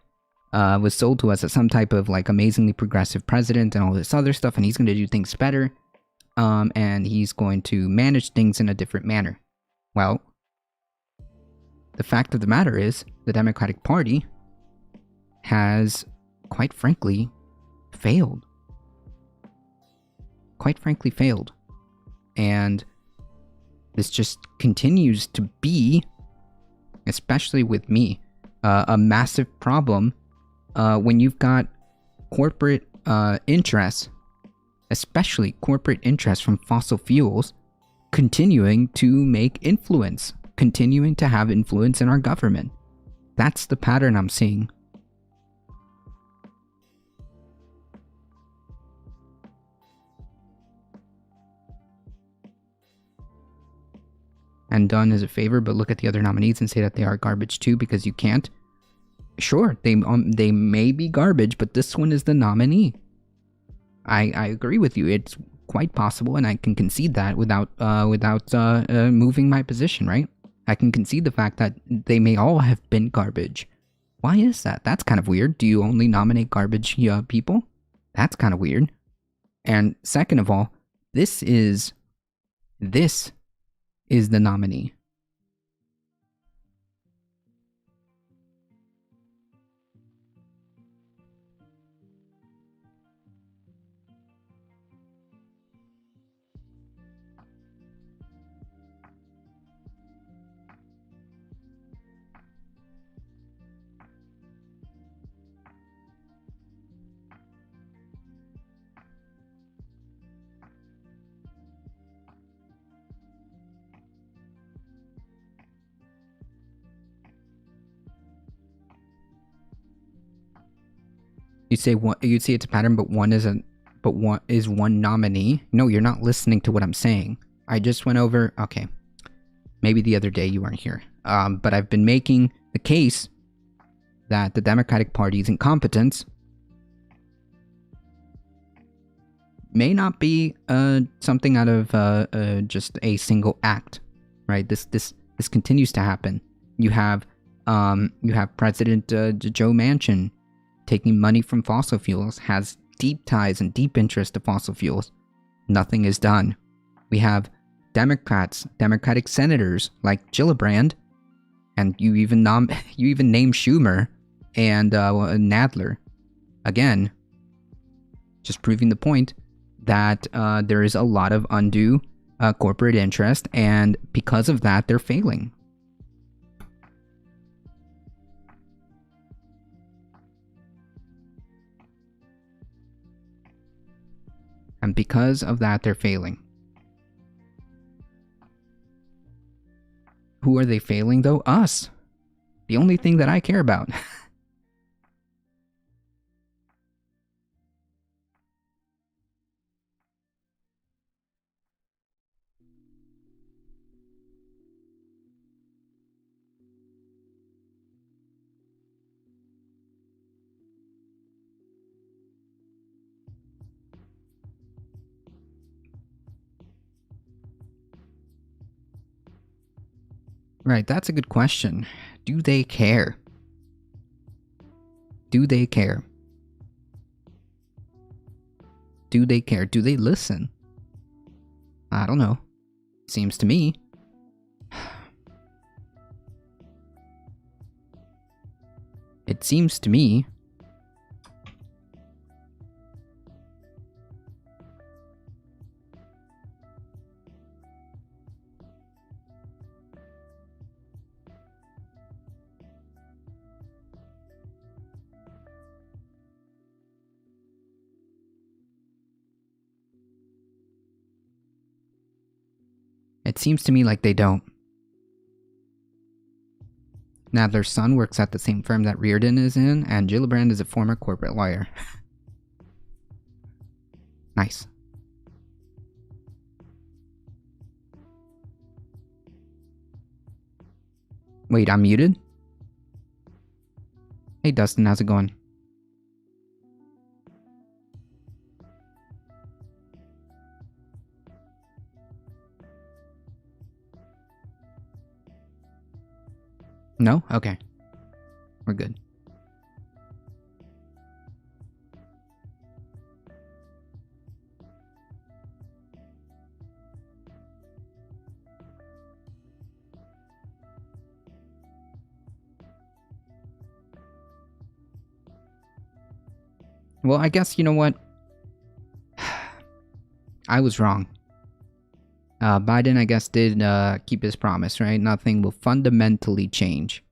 Was sold to us as some type of like amazingly progressive president and all this other stuff, and he's going to do things better, and he's going to manage things in a different manner. Well, the fact of the matter is, the Democratic Party has, quite frankly, failed. Quite frankly, failed. And this just continues to be, especially with me, a massive problem when you've got corporate interests, especially corporate interests from fossil fuels, continuing to make influence, continuing to have influence in our government. That's the pattern I'm seeing. And done as a favor, but look at the other nominees and say that they are garbage too, because you can't. Sure, they may be garbage, but this one is the nominee. I agree with you. It's quite possible, and I can concede that without moving my position, right? I can concede the fact that they may all have been garbage. Why is that? That's kind of weird. Do you only nominate garbage people? That's kind of weird. And second of all, this is the nominee. You'd say it's a pattern, but one is one nominee. No, you're not listening to what I'm saying. I just went over. Okay, maybe the other day you weren't here. But I've been making the case that the Democratic Party's incompetence may not be something out of just a single act, right? This continues to happen. You have President Joe Manchin taking money from fossil fuels, has deep ties and deep interest to fossil fuels. Nothing is done. We have Democratic senators like Gillibrand, and you even name Schumer and Nadler. Again, just proving the point that there is a lot of undue corporate interest, and because of that, they're failing. And because of that, they're failing. Who are they failing, though? Us. The only thing that I care about. Right, that's a good question. Do they care? Do they care? Do they care? Do they listen? I don't know. Seems to me. It seems to me. It seems to me like they don't. Nadler's son works at the same firm that Reardon is in, and Gillibrand is a former corporate lawyer. Nice. Wait, I'm muted? Hey Dustin, how's it going? No? Okay. We're good. Well, I guess, you know what? I was wrong. Biden, I guess, did keep his promise, right? Nothing will fundamentally change.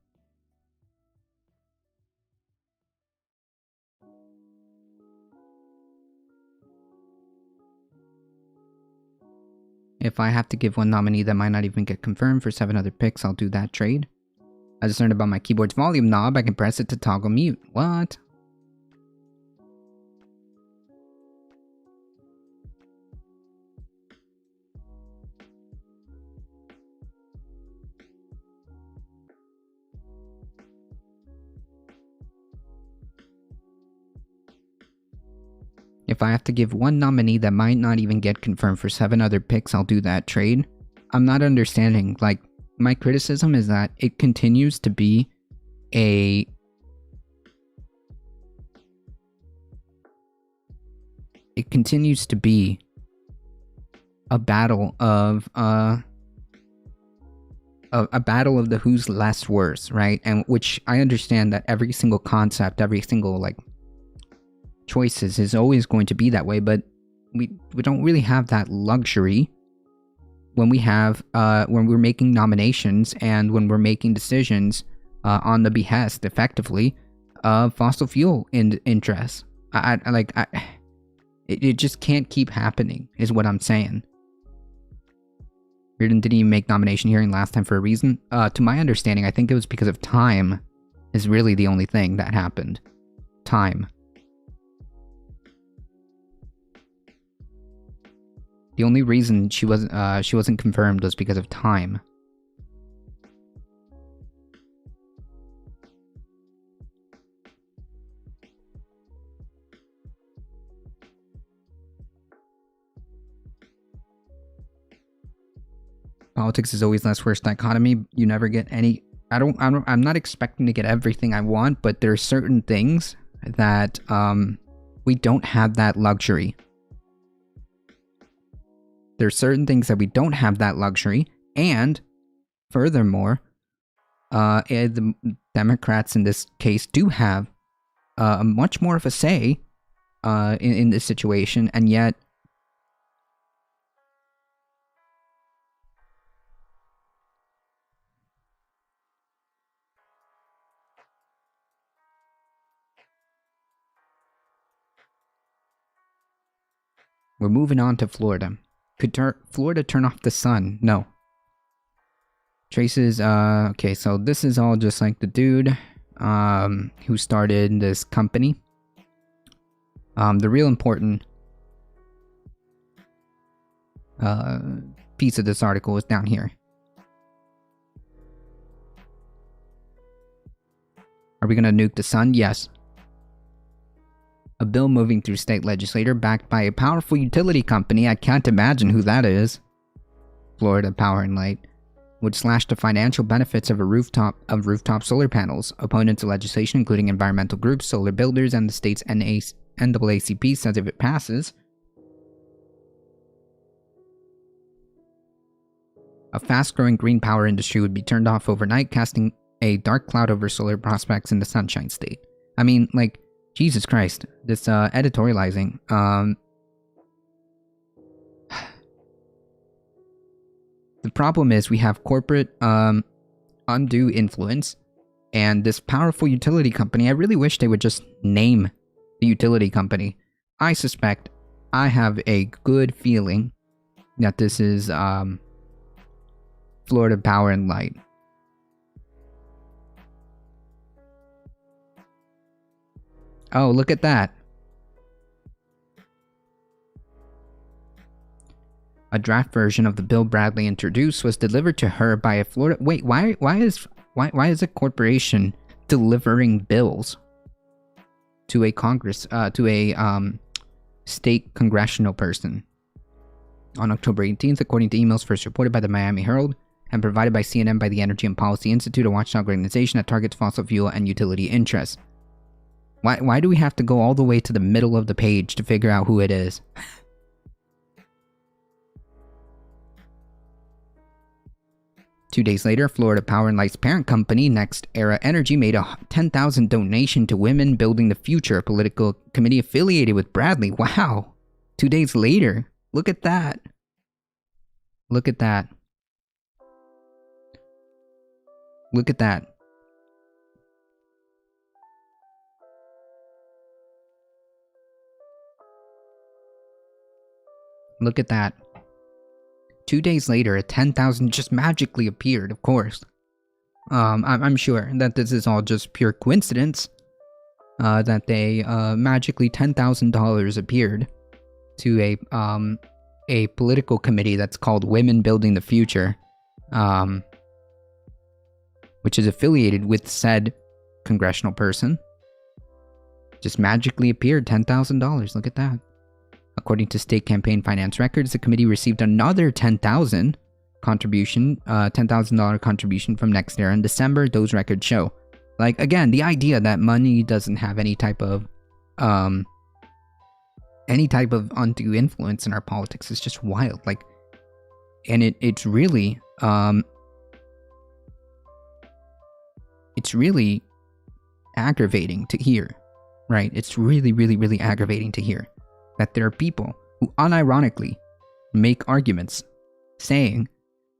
If I have to give one nominee that might not even get confirmed for 7 other picks, I'll do that trade. I just learned about my keyboard's volume knob. I can press it to toggle mute. What? If I have to give one nominee that might not even get confirmed for 7 other picks, I'll do that trade. I'm not understanding, like, my criticism is that it continues to be a battle of a battle of the who's less worse, right? And which I understand that every single concept, every single like choices is always going to be that way, but we don't really have that luxury when we have when we're making nominations and when we're making decisions on the behest, effectively, of fossil fuel interests. It just can't keep happening, is what I'm saying. Reardon didn't even make nomination hearing last time for a reason. To my understanding, I think it was because of time is really the only thing that happened. Time. The only reason she wasn't confirmed was because of time. Politics is always less worse dichotomy. You never get any. I'm not expecting to get everything I want, but there are certain things that we don't have that luxury. There are certain things that we don't have that luxury, and furthermore, the Democrats in this case do have a much more of a say in this situation, and yet we're moving on to Florida. Could Florida turn off the sun? No. Traces, okay, so this is all just like the dude who started this company. The real important piece of this article is down here. Are we gonna nuke the sun? Yes. A bill moving through state legislature backed by a powerful utility company, I can't imagine who that is, Florida Power and Light, would slash the financial benefits of rooftop solar panels. Opponents of legislation, including environmental groups, solar builders, and the state's NAACP, says if it passes, a fast-growing green power industry would be turned off overnight, casting a dark cloud over solar prospects in the Sunshine State. I mean, like, Jesus Christ, this editorializing. The problem is we have corporate undue influence, and this powerful utility company, I really wish they would just name the utility company. I suspect, I have a good feeling that this is Florida Power and Light. Oh, look at that. A draft version of the bill Bradley introduced was delivered to her by a Florida... Wait, why is a corporation delivering bills to a state congressional person? On October 18th, according to emails first reported by the Miami Herald and provided by CNN by the Energy and Policy Institute, a watchdog organization that targets fossil fuel and utility interests. Why do we have to go all the way to the middle of the page to figure out who it is? 2 days later, Florida Power and Light's parent company, NextEra Energy, made a $10,000 donation to Women Building the Future, a political committee affiliated with Bradley. Wow! 2 days later. Look at that. Look at that. Look at that. Look at that. 2 days later, a 10,000 just magically appeared, of course. I'm sure that this is all just pure coincidence. That they magically $10,000 appeared to a political committee that's called Women Building the Future, which is affiliated with said congressional person. Just magically appeared $10,000. Look at that. According to state campaign finance records, the committee received another $10,000 contribution, $10,000 contribution from NextEra in December. Those records show. Like, again, the idea that money doesn't have any type of undue influence in our politics is just wild. Like, and it's really aggravating to hear, right? It's really, really, really aggravating to hear that there are people who unironically make arguments saying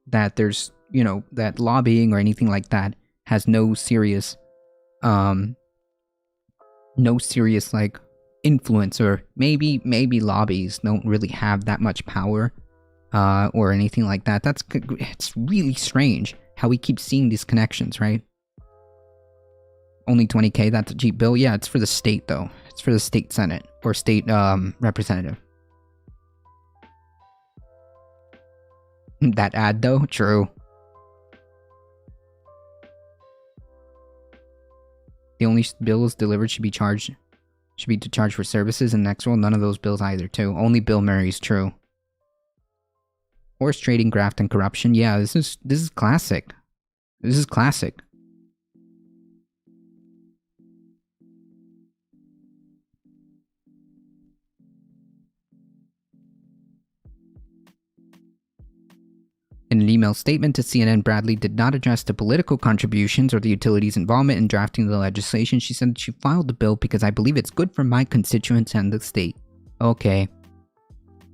that there's, that lobbying or anything like that has no serious like influence, or maybe lobbies don't really have that much power or anything like that. It's really strange how we keep seeing these connections, right? Only $20K, that's a cheap bill. Yeah, it's for the state though. It's for the state senate or state representative. That ad though, true. The only bills delivered should be to charge for services, and next one, none of those bills either too. Only Bill Murray's true. Horse trading, graft, and corruption. Yeah, this is classic. This is classic. In an email statement to CNN, Bradley did not address the political contributions or the utilities' involvement in drafting the legislation. She said she filed the bill because I believe it's good for my constituents and the state. Okay.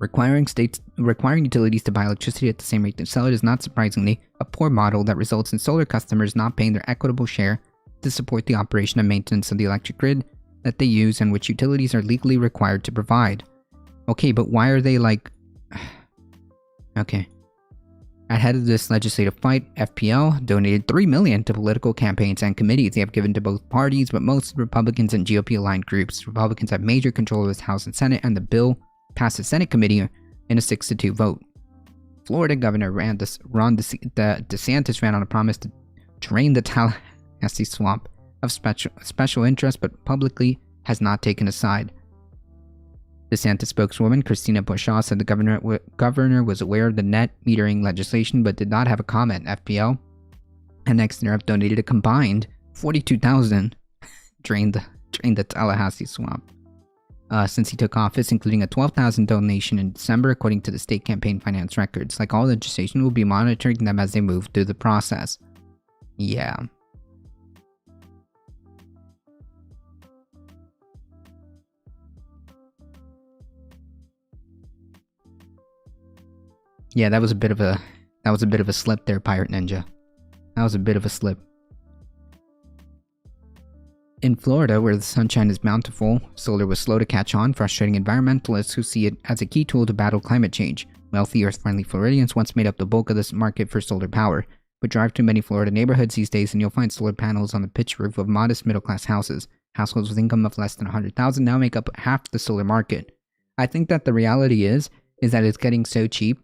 Requiring utilities to buy electricity at the same rate they sell it is not surprisingly a poor model that results in solar customers not paying their equitable share to support the operation and maintenance of the electric grid that they use and which utilities are legally required to provide. Okay, but why are they like... Okay. Ahead of this legislative fight, FPL donated $3 million to political campaigns and committees they have given to both parties, but most Republicans and GOP-aligned groups. Republicans have major control of the House and Senate, and the bill passed the Senate committee in a 6-2 vote. Florida Governor Ron DeSantis ran on a promise to drain the Tallahassee swamp of special interest, but publicly has not taken a side. DeSantis spokeswoman Christina Pushaw said the governor was aware of the net metering legislation but did not have a comment. FPL and NextEra have donated a combined $42,000 drain the Tallahassee swamp since he took office, including a $12,000 donation in December, according to the state campaign finance records. Like all legislation, will be monitoring them as they move through the process. Yeah. Yeah, that was a bit of a slip there, Pirate Ninja. That was a bit of a slip. In Florida, where the sunshine is bountiful, solar was slow to catch on, frustrating environmentalists who see it as a key tool to battle climate change. Wealthy, earth-friendly Floridians once made up the bulk of this market for solar power, but drive to many Florida neighborhoods these days and you'll find solar panels on the pitched roof of modest middle-class houses. Households with income of less than $100,000 now make up half the solar market. I think that the reality is that it's getting so cheap.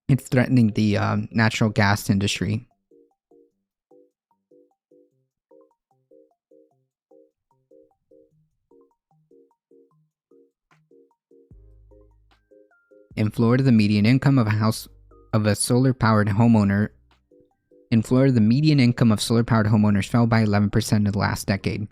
It's threatening the natural gas industry. In Florida, the median income of a solar-powered homeowner fell by 11% in the last decade.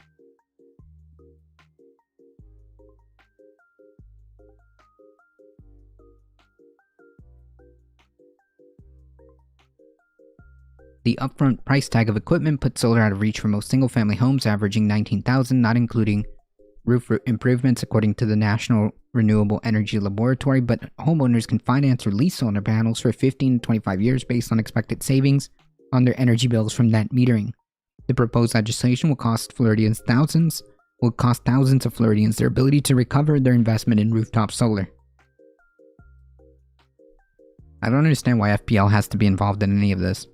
The upfront price tag of equipment put solar out of reach for most single-family homes, averaging $19,000, not including roof improvements, according to the National Renewable Energy Laboratory, but homeowners can finance or lease solar panels for 15 to 25 years based on expected savings on their energy bills from net metering. The proposed legislation will cost thousands of Floridians their ability to recover their investment in rooftop solar. I don't understand why FPL has to be involved in any of this.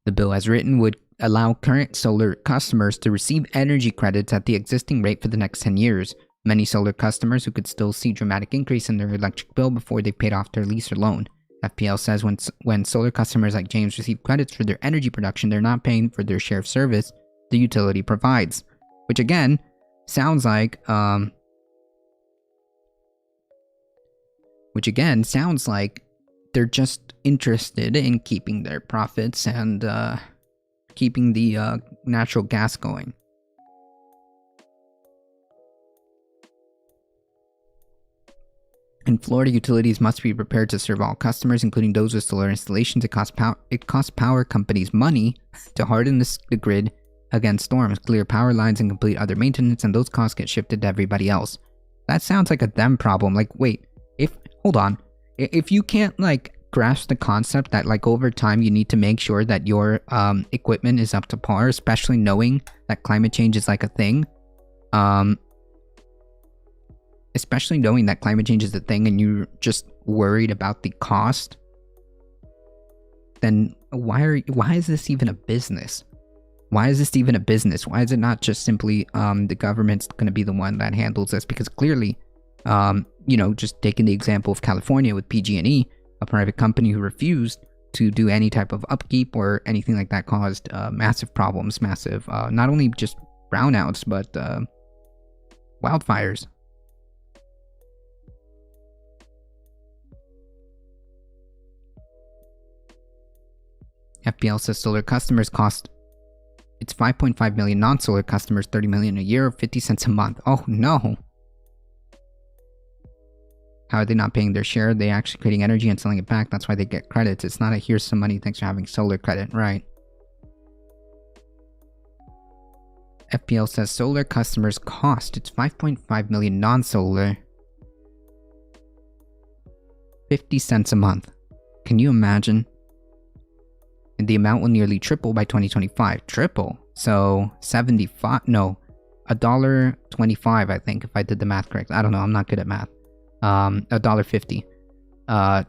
The bill as written would allow current solar customers to receive energy credits at the existing rate for the next 10 years, Many solar customers who could still see dramatic increase in their electric bill before they paid off their lease or loan. FPL says when solar customers like James receive credits for their energy production, they're not paying for their share of service the utility provides. Which again, sounds like they're just interested in keeping their profits and keeping the natural gas going. In Florida, utilities must be prepared to serve all customers, including those with solar installations. It costs power companies money to harden the grid against storms, clear power lines, and complete other maintenance, and those costs get shifted to everybody else. That sounds like a them problem. Like, wait, hold on. If you can't, like, grasp the concept that, like, over time you need to make sure that your equipment is up to par, especially knowing that climate change is, like, a thing, especially knowing that climate change is a thing and you're just worried about the cost, then why is this even a business? Why is this even a business? Why is it not just simply the government's going to be the one that handles this? Because clearly, just taking the example of California with PG&E, a private company who refused to do any type of upkeep or anything like that caused massive problems, not only just brownouts, but wildfires. FPL says solar customers cost, it's 5.5 million non-solar customers, 30 million a year, 50 cents a month. Oh no. How are they not paying their share? They actually creating energy and selling it back. That's why they get credits. It's not a here's some money, thanks for having solar credit, right? FPL says solar customers cost, it's 5.5 million non-solar, 50 cents a month. Can you imagine? And the amount will nearly triple by 2025. Triple. So $1.25, I think, if I did the math correct. I don't know, I'm not good at math. $1.50 by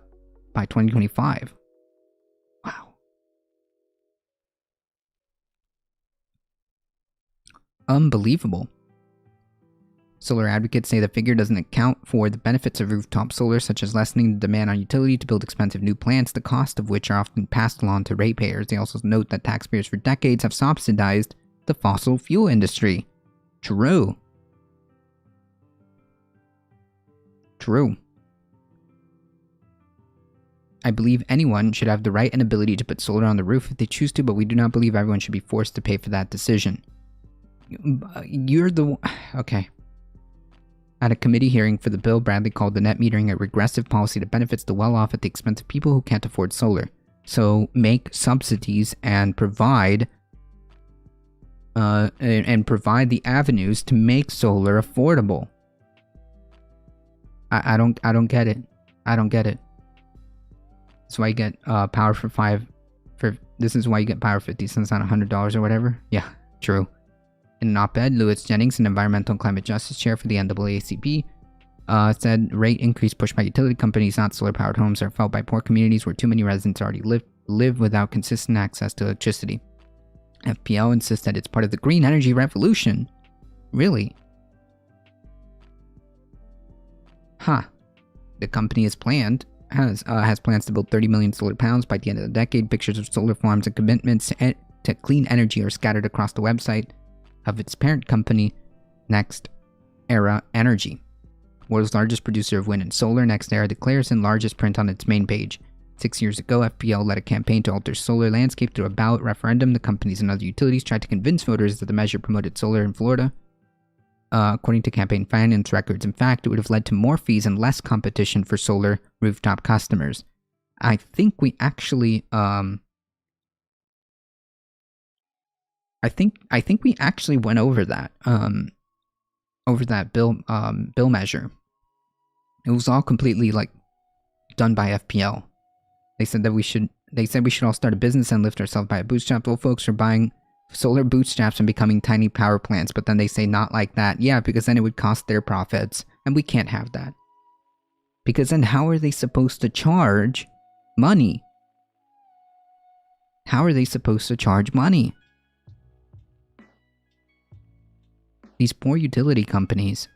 2025. Wow. Unbelievable. Solar advocates say the figure doesn't account for the benefits of rooftop solar, such as lessening the demand on utility to build expensive new plants, the cost of which are often passed along to ratepayers. They also note that taxpayers for decades have subsidized the fossil fuel industry. True. I believe anyone should have the right and ability to put solar on the roof if they choose to, but we do not believe everyone should be forced to pay for that decision. Okay. At a committee hearing for the bill, Bradley called the net metering a regressive policy that benefits the well-off at the expense of people who can't afford solar. So make subsidies and provide the avenues to make solar affordable. I don't get it. I don't get it. That's why you get power this is why you get power 50 cents on $100 or whatever. Yeah, true. In an op-ed, Lewis Jennings, an environmental and climate justice chair for the NAACP, said rate increase pushed by utility companies, not solar-powered homes, are felt by poor communities where too many residents already live without consistent access to electricity. FPL insists that it's part of the green energy revolution. Really? Huh. The company has plans to build 30 million solar panels by the end of the decade. Pictures of solar farms and commitments to clean energy are scattered across the website of its parent company, NextEra Energy. World's largest producer of wind and solar, NextEra declares in largest print on its main page. 6 years ago, FPL led a campaign to alter solar landscape through a ballot referendum. The companies and other utilities tried to convince voters that the measure promoted solar in Florida. According to campaign finance records, in fact, it would have led to more fees and less competition for solar rooftop customers. I think we actually, I think we actually went over that, bill measure. It was all completely, like, done by FPL. They said we should all start a business and lift ourselves by a bootstrap. Well, folks are buying solar bootstraps and becoming tiny power plants, but then they say not like that. Yeah, because then it would cost their profits, and we can't have that. Because then how are they supposed to charge money? How are they supposed to charge money? These poor utility companies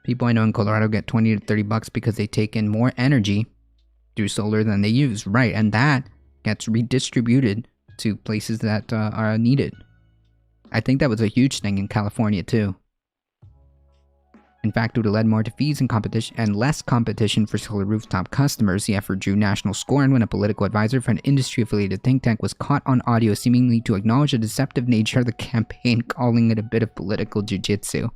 People I know in Colorado get 20 to 30 bucks because they take in more energy through solar than they use. Right, and that gets redistributed to places that are needed. I think that was a huge thing in California too. In fact, it would have led more to fees and competition and less competition for solar rooftop customers. The effort drew national scorn when a political advisor for an industry-affiliated think tank was caught on audio seemingly to acknowledge the deceptive nature of the campaign, calling it a bit of political jiu-jitsu.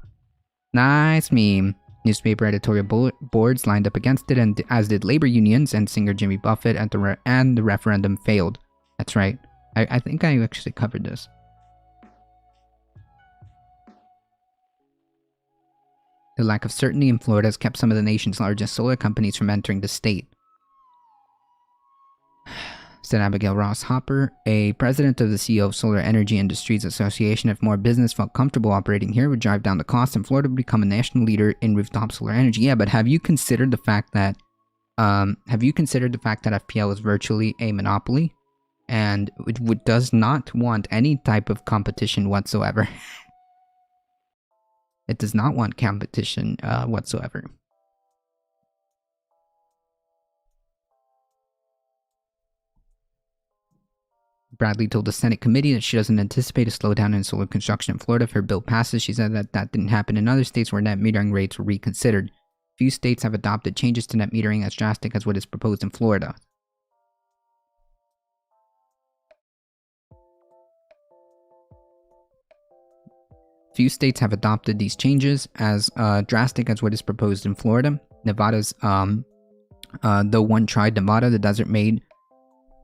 Nice meme. Newspaper editorial boards lined up against it, and as did labor unions, and singer Jimmy Buffett, and the referendum failed. That's right. I think I actually covered this. The lack of certainty in Florida has kept some of the nation's largest solar companies from entering the state, said Abigail Ross Hopper, a president of the CEO of Solar Energy Industries Association. If more business felt comfortable operating here, it would drive down the cost, and Florida would become a national leader in rooftop solar energy. Yeah, but have you considered the fact that FPL is virtually a monopoly, and it does not want any type of competition whatsoever? It does not want competition whatsoever. Bradley told the Senate committee that she doesn't anticipate a slowdown in solar construction in Florida if her bill passes. She said that that didn't happen in other states where net metering rates were reconsidered. Few states have adopted changes to net metering as drastic as what is proposed in Florida. Few states have adopted these changes as drastic as what is proposed in Florida. Nevada's, though one tried Nevada, the desert made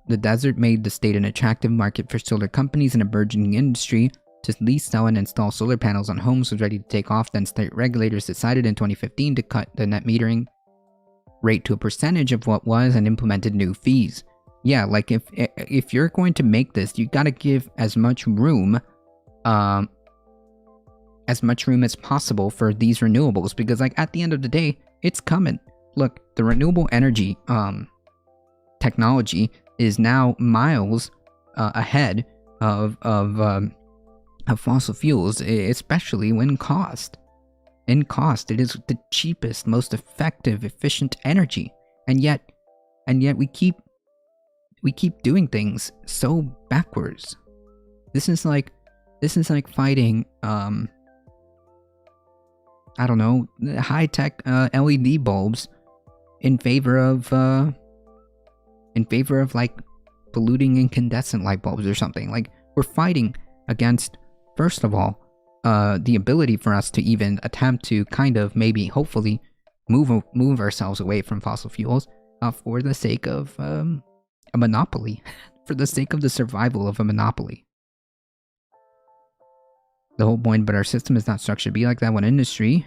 the state an attractive market for solar companies and a burgeoning industry to lease, sell, and install solar panels on homes was ready to take off. Then state regulators decided in 2015 to cut the net metering rate to a percentage of what was and implemented new fees. Yeah, like if you're going to make this, you gotta give as much room as possible for these renewables, because like at the end of the day, it's coming. Look, the renewable energy technology is now miles ahead of fossil fuels, especially when cost. In cost, it is the cheapest, most effective, efficient energy, and yet we keep doing things so backwards. This is like fighting I don't know, high-tech LED bulbs in favor of like polluting incandescent light bulbs or something. Like, we're fighting against, first of all, the ability for us to even attempt to kind of maybe, hopefully, move ourselves away from fossil fuels for the sake of a monopoly, for the sake of the survival of a monopoly. The whole point, but our system is not structured to be like that. One industry,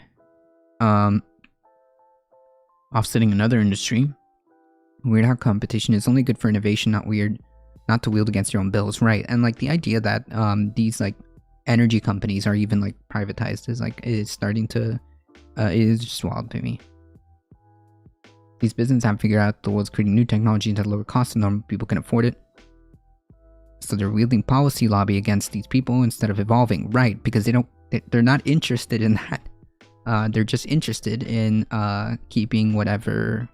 offsetting another industry. Weird how competition is only good for innovation, not to wield against your own bills, right? And like the idea that these like energy companies are even like privatized is starting to is just wild to me. These businesses haven't figured out the world's creating new technology at lower cost and normal people can afford it. So they're wielding policy lobby against these people instead of evolving, right? Because they're not interested in that. They're just interested in keeping whatever,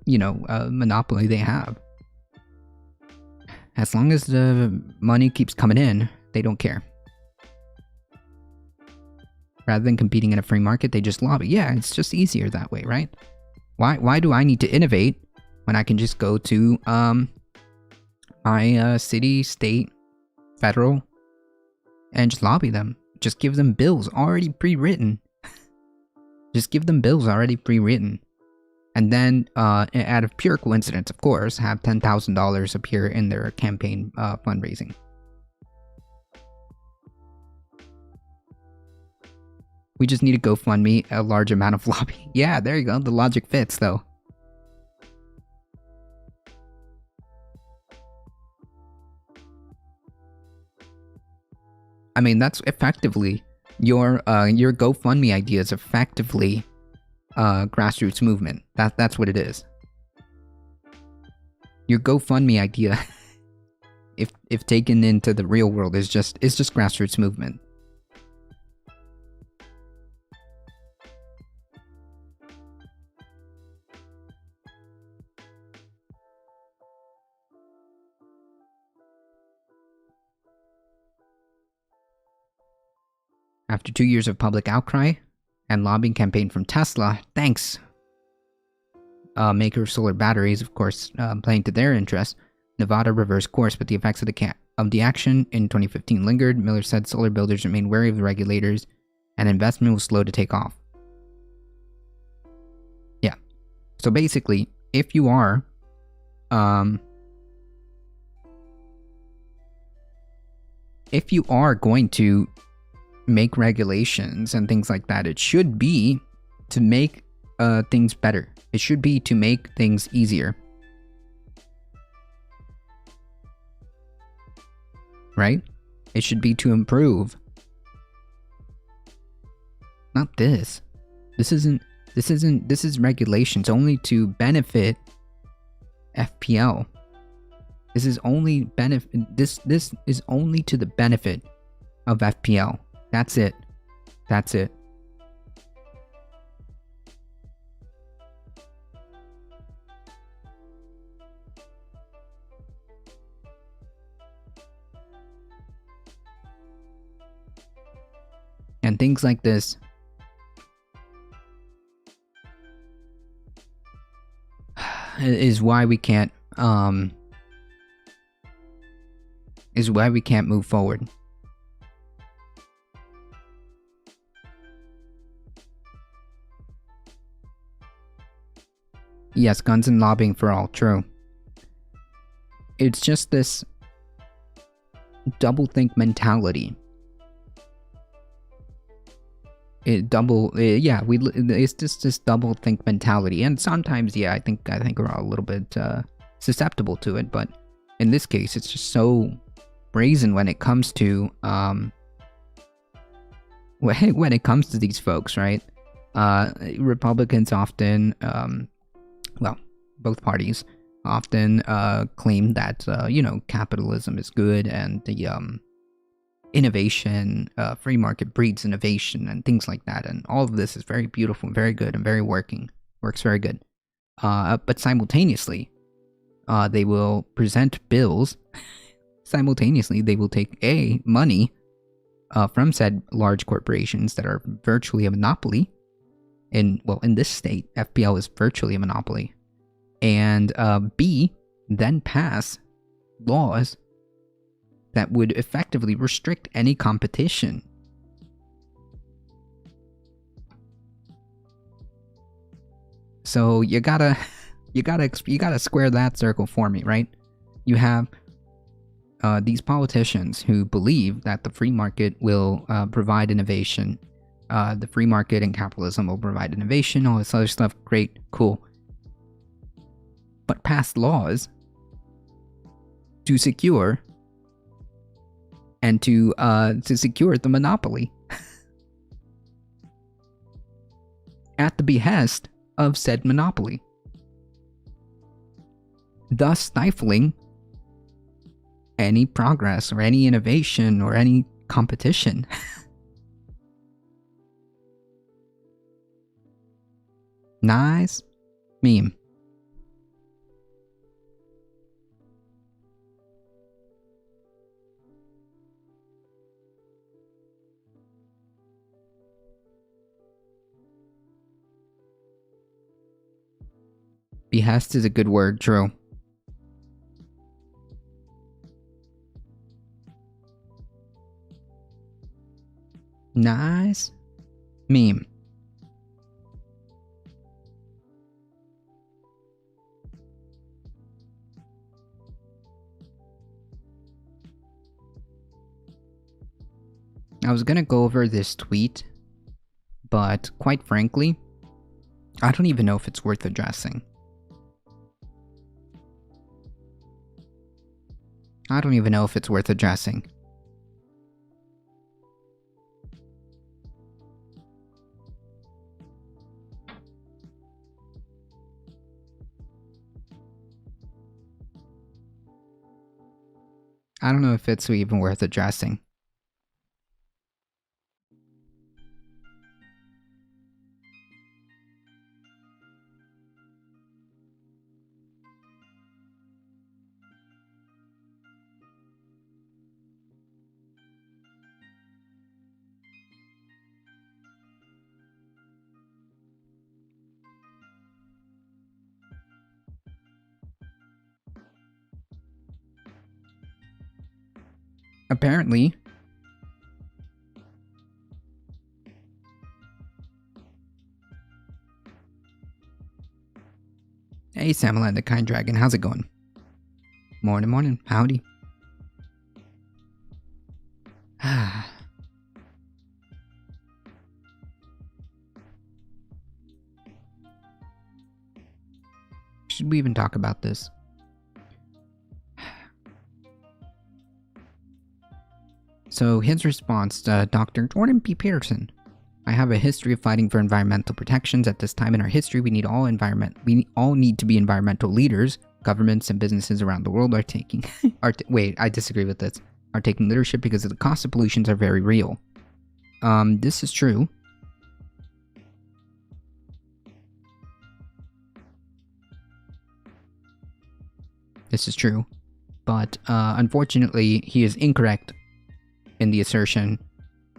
monopoly they have. As long as the money keeps coming in, they don't care. Rather than competing in a free market, they just lobby. Yeah, it's just easier that way, right? Why do I need to innovate when I can just go to my city, state, federal, and just lobby them? Just give them bills already pre-written. Just give them bills already pre-written. And then, out of pure coincidence, of course, have $10,000 appear in their campaign fundraising. We just need to GoFundMe a large amount of lobby. Yeah, there you go. The logic fits, though. I mean, that's effectively your GoFundMe idea is effectively grassroots movement. That's what it is. Your GoFundMe idea, if taken into the real world, is just grassroots movement. After 2 years of public outcry and lobbying campaign from Tesla, thanks, maker of solar batteries, of course, playing to their interest, Nevada reversed course, but the effects of the action in 2015 lingered. Miller said solar builders remain wary of the regulators, and investment was slow to take off. Yeah. So basically, if you are, going to make regulations and things like that, it should be to make things better. It should be to make things easier. Right? It should be to improve. Not this. This is regulations only to benefit FPL. This is only this is only to the benefit of FPL. That's it. That's it. And things like this is why we can't move forward. Yes, guns and lobbying for all, true. It's just this double-think mentality. It's just this double-think mentality, and sometimes, yeah, I think we're all a little bit susceptible to it, but in this case, it's just so brazen when it comes to when it comes to these folks, right? Republicans often, both parties often claim that capitalism is good and the innovation, free market breeds innovation and things like that, and all of this is very beautiful and very good and works very good. But simultaneously, they will present bills. Simultaneously, they will take money from said large corporations that are virtually a monopoly. In this state, FPL is virtually a monopoly, and B, then pass laws that would effectively restrict any competition. So you gotta square that circle for me, right? You have these politicians who believe that the free market will provide innovation. The free market and capitalism will provide innovation, all this other stuff. Great, cool. But pass laws to secure the monopoly at the behest of said monopoly, thus stifling any progress or any innovation or any competition. Nice meme. Behest is a good word, true. Nice meme. I was gonna go over this tweet, but quite frankly, I don't even know if it's worth addressing. I don't even know if it's worth addressing. I don't know if it's even worth addressing. apparently, hey, Samuel the Kind Dragon, how's it going? Morning, morning, howdy. Should we even talk about this? So his response, Dr. Jordan P. Peterson. I have a history of fighting for environmental protections. At this time in our history, we all need to be environmental leaders. Governments and businesses around the world are taking wait, I disagree with this. Are taking leadership because the cost of pollution are very real. This is true. This is true. But unfortunately, he is incorrect in the assertion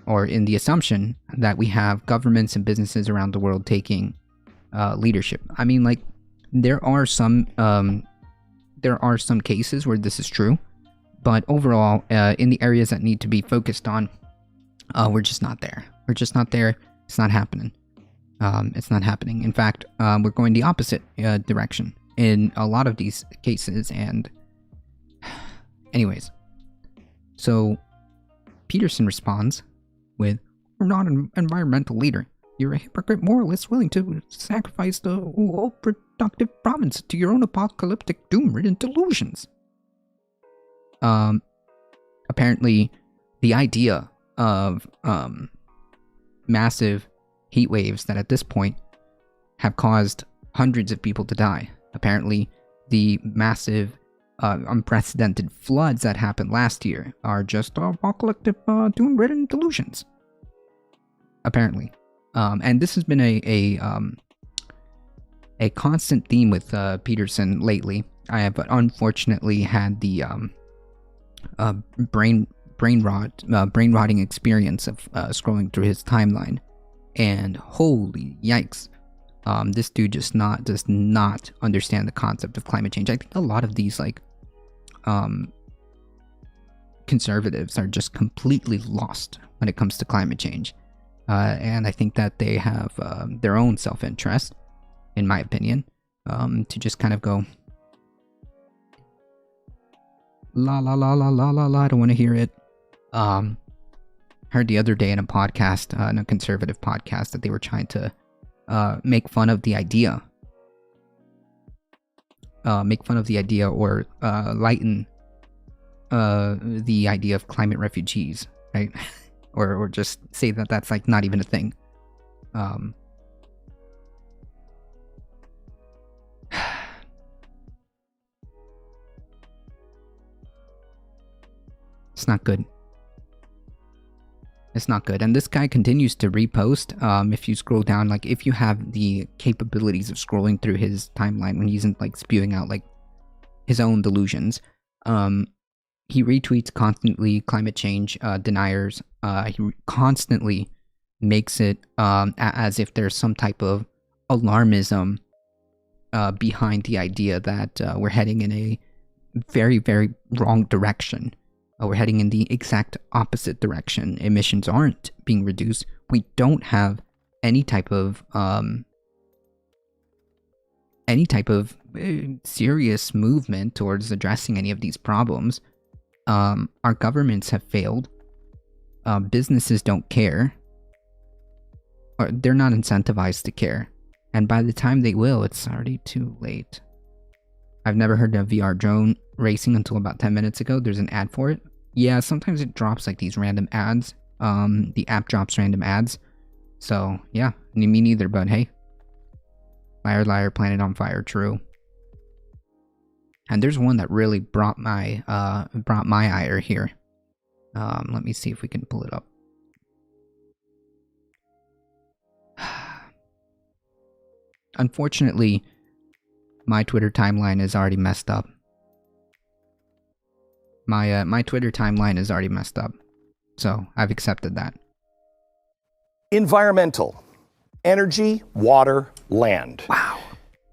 or in the assumption that we have governments and businesses around the world taking leadership. I mean, like, there are some cases where this is true, but overall, in the areas that need to be focused on, we're just not there. We're just not there. It's not happening. It's not happening. In fact, we're going the opposite direction in a lot of these cases. And anyways, so Peterson responds with, "We're not an environmental leader. You're a hypocrite moralist willing to sacrifice the whole productive province to your own apocalyptic doom-ridden delusions." Apparently, the idea of massive heat waves that at this point have caused hundreds of people to die. Apparently, the massive, unprecedented floods that happened last year are just apocalyptic, doom-ridden delusions. Apparently. And this has been a constant theme with Peterson lately. I have unfortunately had the brain rotting experience of scrolling through his timeline, and holy yikes, this dude does not understand the concept of climate change. I think a lot of these conservatives are just completely lost when it comes to climate change. And I think that they have their own self-interest, in my opinion, to just kind of go, la la la la la la la, I don't want to hear it. Heard the other day in a podcast, in a conservative podcast, that they were trying to make fun of the idea. Or lighten the idea of climate refugees, right? or just say that that's like not even a thing. It's not good. It's not good. And this guy continues to repost. If you scroll down, like, if you have the capabilities of scrolling through his timeline when he's like spewing out like his own delusions, he retweets constantly climate change deniers. He constantly makes it as if there's some type of alarmism behind the idea that we're heading in a very, very wrong direction. We're heading in the exact opposite direction. Emissions aren't being reduced. We don't have any type of serious movement towards addressing any of these problems. Our governments have failed. Businesses don't care. Or they're not incentivized to care. And by the time they will, it's already too late. I've never heard of VR drone racing until about 10 minutes ago. There's an ad for it. Yeah, sometimes it drops like these random ads. The app drops random ads. So, yeah, me neither, but hey. Liar, liar, planet on fire, true. And there's one that really brought my ire here. Let me see if we can pull it up. Unfortunately, my Twitter timeline is already messed up. My Twitter timeline is already messed up, so I've accepted that. Environmental, energy, water, land. Wow.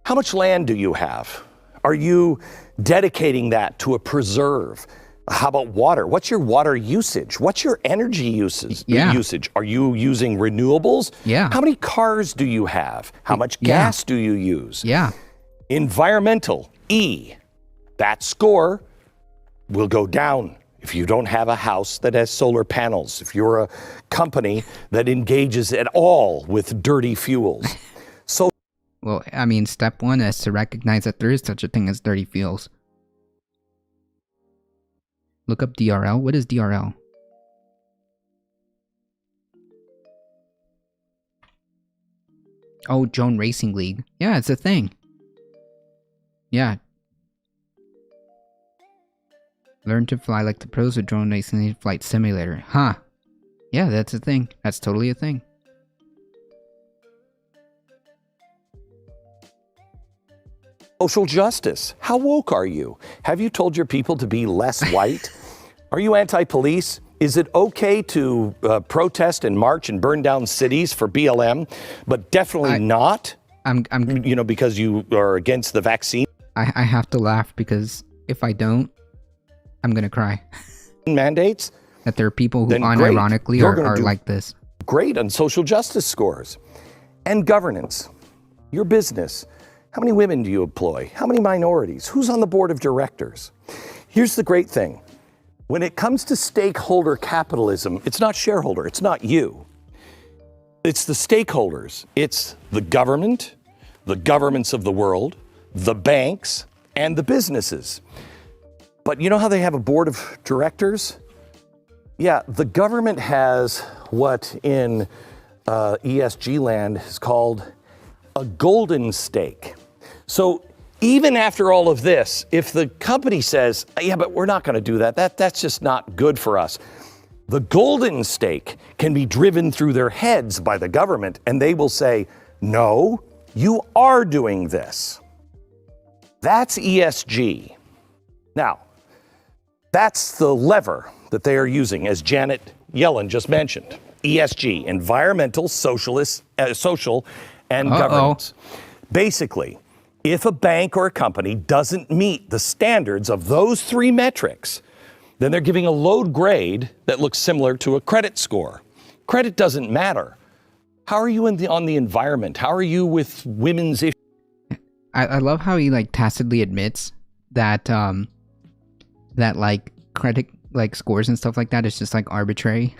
How much land do you have? Are you dedicating that to a preserve, How about water? What's your water usage? What's your energy usage? Yeah. Are you using renewables? Yeah. How many cars do you have? How much gas do you use? Yeah. Environmental, E. That score will go down if you don't have a house that has solar panels, if you're a company that engages at all with dirty fuels. So, Well, I mean, step one is to recognize that there is such a thing as dirty fuels. Look up DRL. What is DRL? Oh, Drone Racing League. Yeah, it's a thing. Yeah. Learn to fly like the pros with Drone Racing League Flight Simulator. Huh. Yeah, that's a thing. That's totally a thing. social justice. How woke are you? Have you told your people to be less white? Are you anti-police? Is it okay to protest and march and burn down cities for BLM, but definitely not? Because you are against the vaccine I have to laugh because if I don't, I'm gonna cry. mandates? That there are people who Then great. unironically You're gonna are do like this. Great on social justice scores. And governance. Your business. How many women do you employ? How many minorities? Who's on the board of directors? Here's the great thing. When it comes to stakeholder capitalism, it's not shareholder, it's not you. It's the stakeholders. It's the government, the governments of the world, the banks, and the businesses. But you know how they have a board of directors? Yeah, the government has what in ESG land is called a golden stake. So even after all of this, if the company says, yeah, but we're not going to do that, that's just not good for us. The golden stake can be driven through their heads by the government, and they will say, no, you are doing this. That's ESG. Now, that's the lever that they are using, as Janet Yellen just mentioned. ESG, environmental, social, and governance. Basically, if a bank or a company doesn't meet the standards of those three metrics, then they're giving a load grade that looks similar to a credit score. Credit doesn't matter. How are you on the environment? How are you with women's issues? I love how he like tacitly admits that that like credit like scores and stuff like that is just like arbitrary.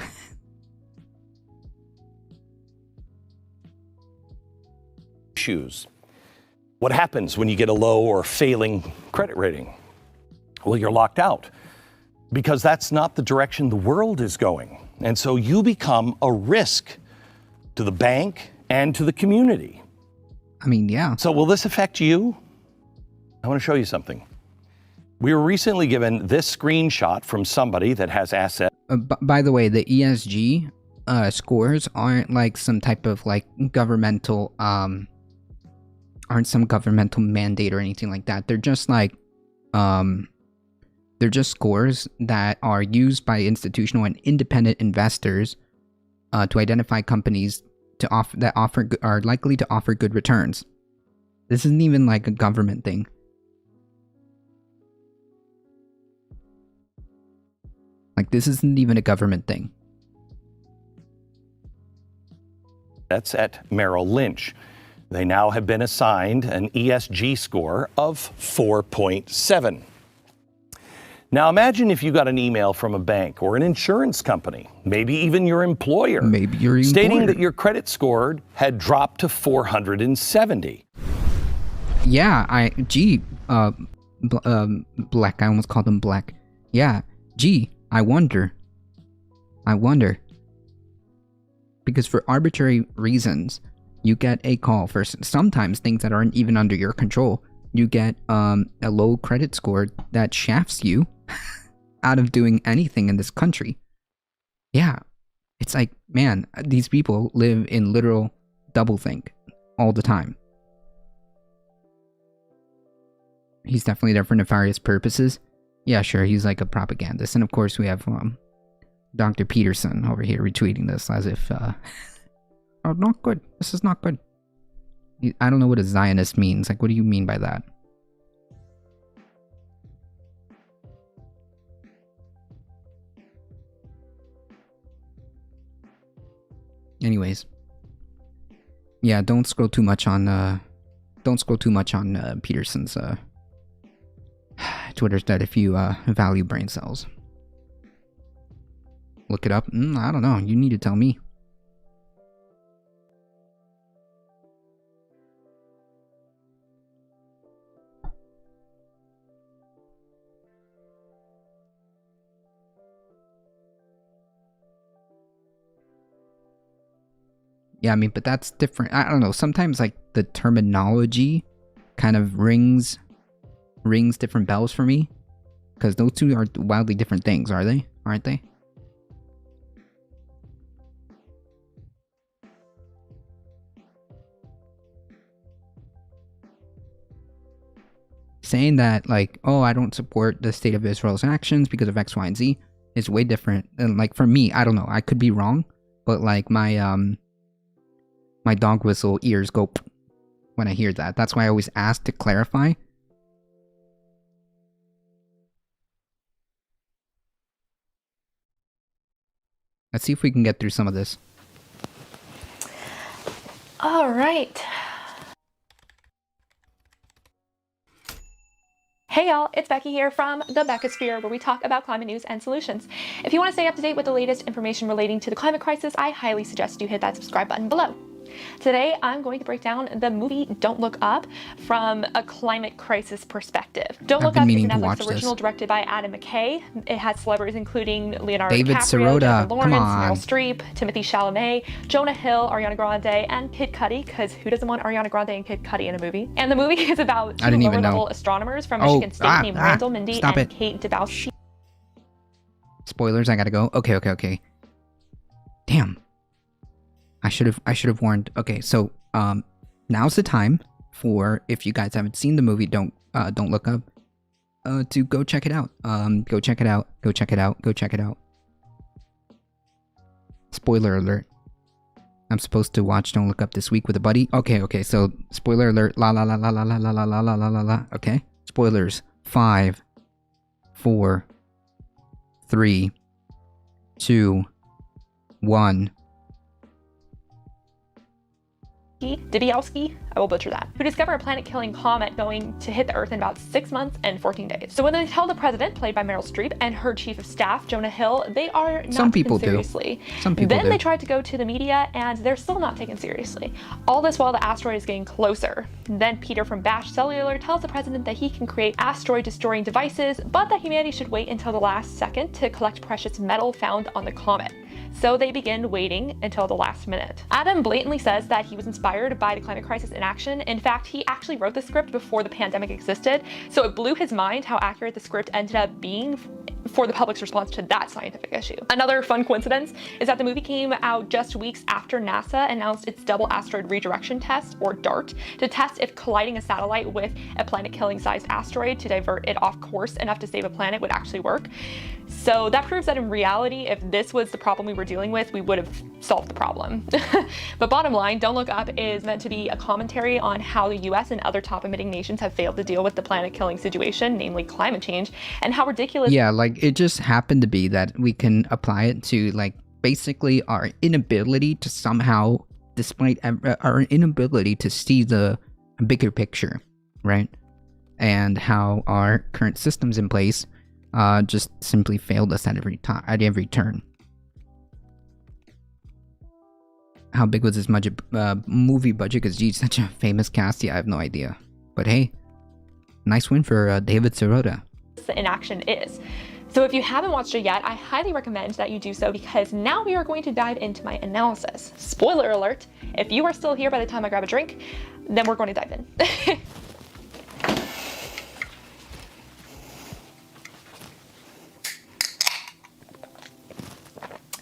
What happens when you get a low or failing credit rating? Well, you're locked out because that's not the direction the world is going. And so you become a risk to the bank and to the community. I mean, yeah. So will this affect you? I want to show you something. We were recently given this screenshot from somebody that has assets. By the way, the ESG scores aren't like some type of like governmental aren't some governmental mandate or anything like that. They're just like they're just scores that are used by institutional and independent investors to identify companies that are likely to offer good returns. This isn't even like a government thing. Like, this isn't even a government thing. That's at Merrill Lynch. They now have been assigned an ESG score of 4.7. Now imagine if you got an email from a bank or an insurance company, maybe even your employer, stating that your credit score had dropped to 470. Yeah, Black, I almost called him Black. Yeah, I wonder. Because for arbitrary reasons, you get a call for sometimes things that aren't even under your control. You get a low credit score that shafts you out of doing anything in this country. Yeah, it's like, man, these people live in literal doublethink all the time. He's definitely there for nefarious purposes. Yeah, sure, he's like a propagandist. And of course we have Dr. Peterson over here retweeting this as if, oh, not good. This is not good. I don't know what a Zionist means. Like, what do you mean by that? Anyways. Yeah, don't scroll too much on Peterson's Twitter thread if you value brain cells. Look it up. I don't know. You need to tell me. Yeah, I mean, but that's different. I don't know. Sometimes, like, the terminology kind of rings different bells for me. Because those two are wildly different things, are they? Aren't they? Saying that, like, oh, I don't support the state of Israel's actions because of X, Y, and Z is way different. And, like, for me, I don't know. I could be wrong. But, like, my dog whistle ears go when I hear that. That's why I always ask to clarify. Let's see if we can get through some of this. All right. Hey y'all, it's Becky here from the Beccasphere, where we talk about climate news and solutions. If you want to stay up to date with the latest information relating to the climate crisis, I highly suggest you hit that subscribe button below. Today, I'm going to break down the movie Don't Look Up from a climate crisis perspective. Don't Look Up is a Netflix original directed by Adam McKay. It has celebrities including Leonardo DiCaprio, Jennifer Lawrence, Meryl Streep, Timothée Chalamet, Jonah Hill, Ariana Grande, and Kid Cudi, because who doesn't want Ariana Grande and Kid Cudi in a movie? And the movie is about two lower-level astronomers from Michigan State named Randall Mindy and Kate Dabowski. Spoilers, I gotta go. Okay. Damn. I should have warned. Okay, so now's the time for, if you guys haven't seen the movie Don't Look Up, to go check it out. Go check it out. Spoiler alert. I'm supposed to watch Don't Look Up this week with a buddy. Okay, so spoiler alert. La. Okay? Spoilers. 5, 4, 3, 2, 1. Dabowski, I will butcher that, who discovered a planet-killing comet going to hit the Earth in about 6 months and 14 days. So when they tell the president, played by Meryl Streep, and her chief of staff, Jonah Hill, they are not taken seriously. Some people do. Then they tried to go to the media, and they're still not taken seriously. All this while the asteroid is getting closer. Then Peter from Bash Cellular tells the president that he can create asteroid-destroying devices, but that humanity should wait until the last second to collect precious metal found on the comet. So they begin waiting until the last minute. Adam blatantly says that he was inspired by the climate crisis in action. In fact, he actually wrote the script before the pandemic existed, so it blew his mind how accurate the script ended up being for the public's response to that scientific issue. Another fun coincidence is that the movie came out just weeks after NASA announced its Double Asteroid Redirection Test, or DART, to test if colliding a satellite with a planet-killing sized asteroid to divert it off course enough to save a planet would actually work. So that proves that in reality, if this was the problem we were dealing with, we would have solved the problem. But bottom line, Don't Look Up is meant to be a commentary on how the US and other top emitting nations have failed to deal with the planet-killing situation, namely climate change, and how ridiculous— Yeah, like, it just happened to be that we can apply it to, like, basically our inability to somehow, despite our inability to see the bigger picture, right? And how our current systems in place just simply failed us at every turn. How big was this movie budget? Because, geez, such a famous cast. Yeah, I have no idea. But hey, nice win for David Sirota. In action is. So if you haven't watched it yet, I highly recommend that you do so, because now we are going to dive into my analysis. Spoiler alert, if you are still here by the time I grab a drink, then we're going to dive in.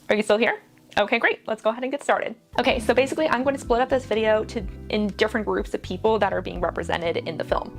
Are you still here? Okay, great. Let's go ahead and get started. Okay, so basically I'm going to split up this video in different groups of people that are being represented in the film.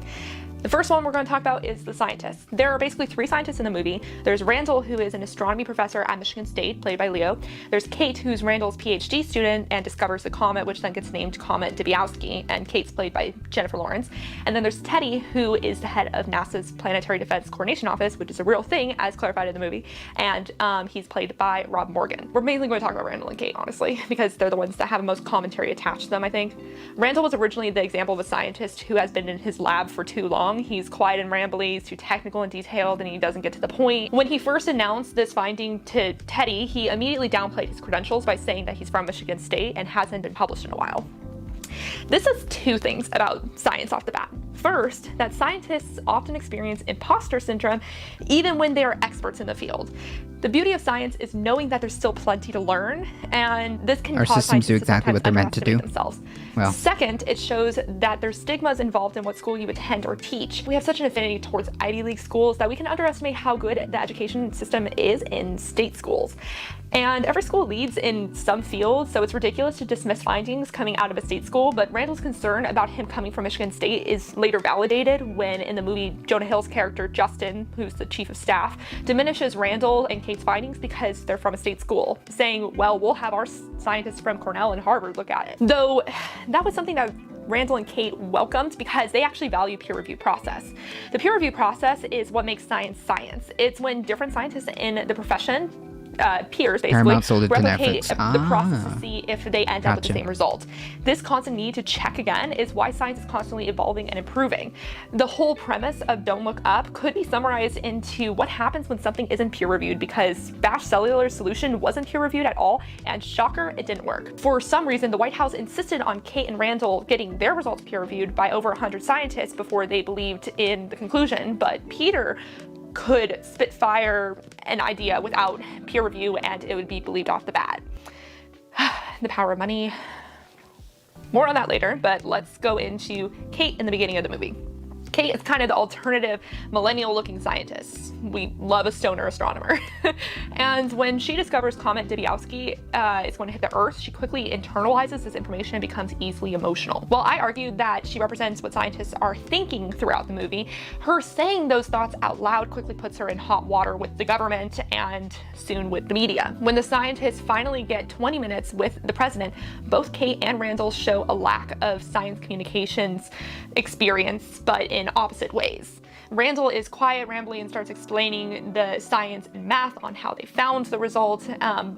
The first one we're going to talk about is the scientists. There are basically 3 scientists in the movie. There's Randall, who is an astronomy professor at Michigan State, played by Leo. There's Kate, who's Randall's PhD student and discovers the comet, which then gets named Comet Debowski, and Kate's played by Jennifer Lawrence. And then there's Teddy, who is the head of NASA's Planetary Defense Coordination Office, which is a real thing, as clarified in the movie, and he's played by Rob Morgan. We're mainly going to talk about Randall and Kate, honestly, because they're the ones that have the most commentary attached to them, I think. Randall was originally the example of a scientist who has been in his lab for too long. He's quiet and rambly, he's too technical and detailed, and he doesn't get to the point. When he first announced this finding to Teddy, he immediately downplayed his credentials by saying that he's from Michigan State and hasn't been published in a while. This says 2 things about science off the bat. First, that scientists often experience imposter syndrome even when they are experts in the field. The beauty of science is knowing that there's still plenty to learn, and this can Our cause systems scientists do to exactly sometimes what they're meant to underestimate do. themselves. Well. Second, it shows that there's stigmas involved in what school you attend or teach. We have such an affinity towards Ivy League schools that we can underestimate how good the education system is in state schools. And every school leads in some field, so it's ridiculous to dismiss findings coming out of a state school, but Randall's concern about him coming from Michigan State is later validated when in the movie Jonah Hill's character Justin, who's the chief of staff, diminishes Randall and Kate's findings because they're from a state school, saying, well, we'll have our scientists from Cornell and Harvard look at it. Though that was something that Randall and Kate welcomed because they actually value peer review process. The peer review process is what makes science science. It's when different scientists in the profession, peers basically, Paramount sold it to replicate Netflix. the process to see if they end up with the Gotcha. same result. This constant need to check again is why science is constantly evolving and improving. The whole premise of Don't Look Up could be summarized into what happens when something isn't peer reviewed, because Bash Cellular's solution wasn't peer reviewed at all, and shocker, it didn't work. For some reason, the White House insisted on Kate and Randall getting their results peer reviewed by over 100 scientists before they believed in the conclusion, but Peter could spitfire an idea without peer review and it would be believed off the bat. The power of money. More on that later, but let's go into Kate in the beginning of the movie. Kate is kind of the alternative millennial-looking scientist. We love a stoner astronomer. And when she discovers Comet Debowski is going to hit the Earth, she quickly internalizes this information and becomes easily emotional. While I argued that she represents what scientists are thinking throughout the movie, her saying those thoughts out loud quickly puts her in hot water with the government and soon with the media. When the scientists finally get 20 minutes with the president, both Kate and Randall show a lack of science communications experience, but in opposite ways. Randall is quiet, rambly, and starts explaining the science and math on how they found the result,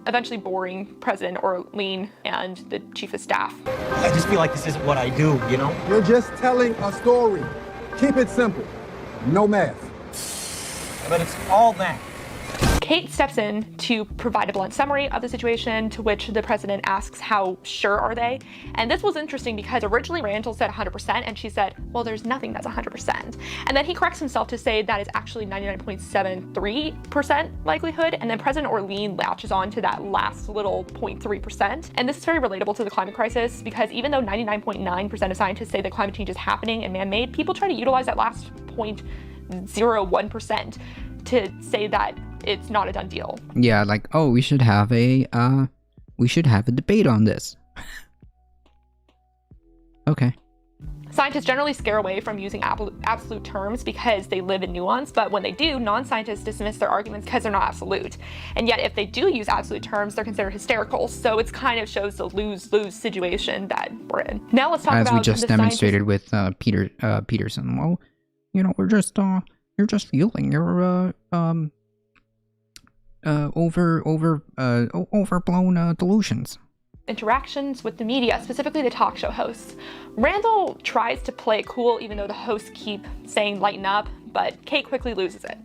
eventually boring President Orlean and the chief of staff. I just feel like this isn't what I do, you know? You're just telling a story. Keep it simple. No math. But it's all math. Kate steps in to provide a blunt summary of the situation, to which the president asks how sure are they? And this was interesting because originally Randall said 100% and she said, well, there's nothing that's 100%. And then he corrects himself to say that is actually 99.73% likelihood. And then President Orlean latches on to that last little 0.3%. And this is very relatable to the climate crisis because even though 99.9% of scientists say that climate change is happening and man-made, people try to utilize that last 0.01% to say that it's not a done deal. Yeah, like, oh, we should have a debate on this. Okay. Scientists generally scare away from using absolute terms because they live in nuance, but when they do, non-scientists dismiss their arguments because they're not absolute. And yet if they do use absolute terms, they're considered hysterical. So it's kind of shows the lose-lose situation that we're in. Now let's talk about As we just demonstrated with Peterson. Well, you know, you're just feeling your overblown delusions. Interactions with the media, specifically the talk show hosts. Randall tries to play it cool even though the hosts keep saying lighten up, but Kate quickly loses it.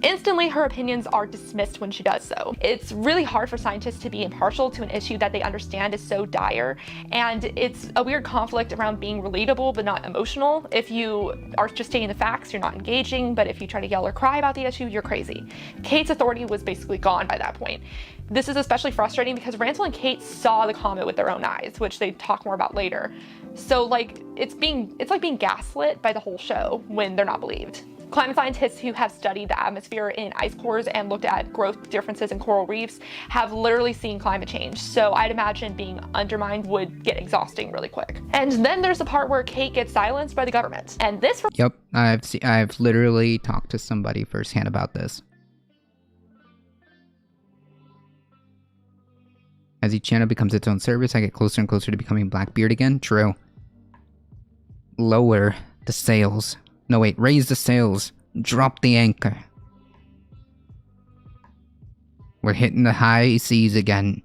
Instantly, her opinions are dismissed when she does so. It's really hard for scientists to be impartial to an issue that they understand is so dire, and it's a weird conflict around being relatable but not emotional. If you are just stating the facts, you're not engaging, but if you try to yell or cry about the issue, you're crazy. Kate's authority was basically gone by that point. This is especially frustrating because Randall and Kate saw the comet with their own eyes, which they talk more about later. So like it's like being gaslit by the whole show when they're not believed. Climate scientists who have studied the atmosphere in ice cores and looked at growth differences in coral reefs have literally seen climate change. So I'd imagine being undermined would get exhausting really quick. And then there's the part where Kate gets silenced by the government. And this Yep, I've literally talked to somebody firsthand about this. As each channel becomes its own service, I get closer and closer to becoming Blackbeard again. True. Lower the sails. No, wait, raise the sails. Drop the anchor. We're hitting the high seas again.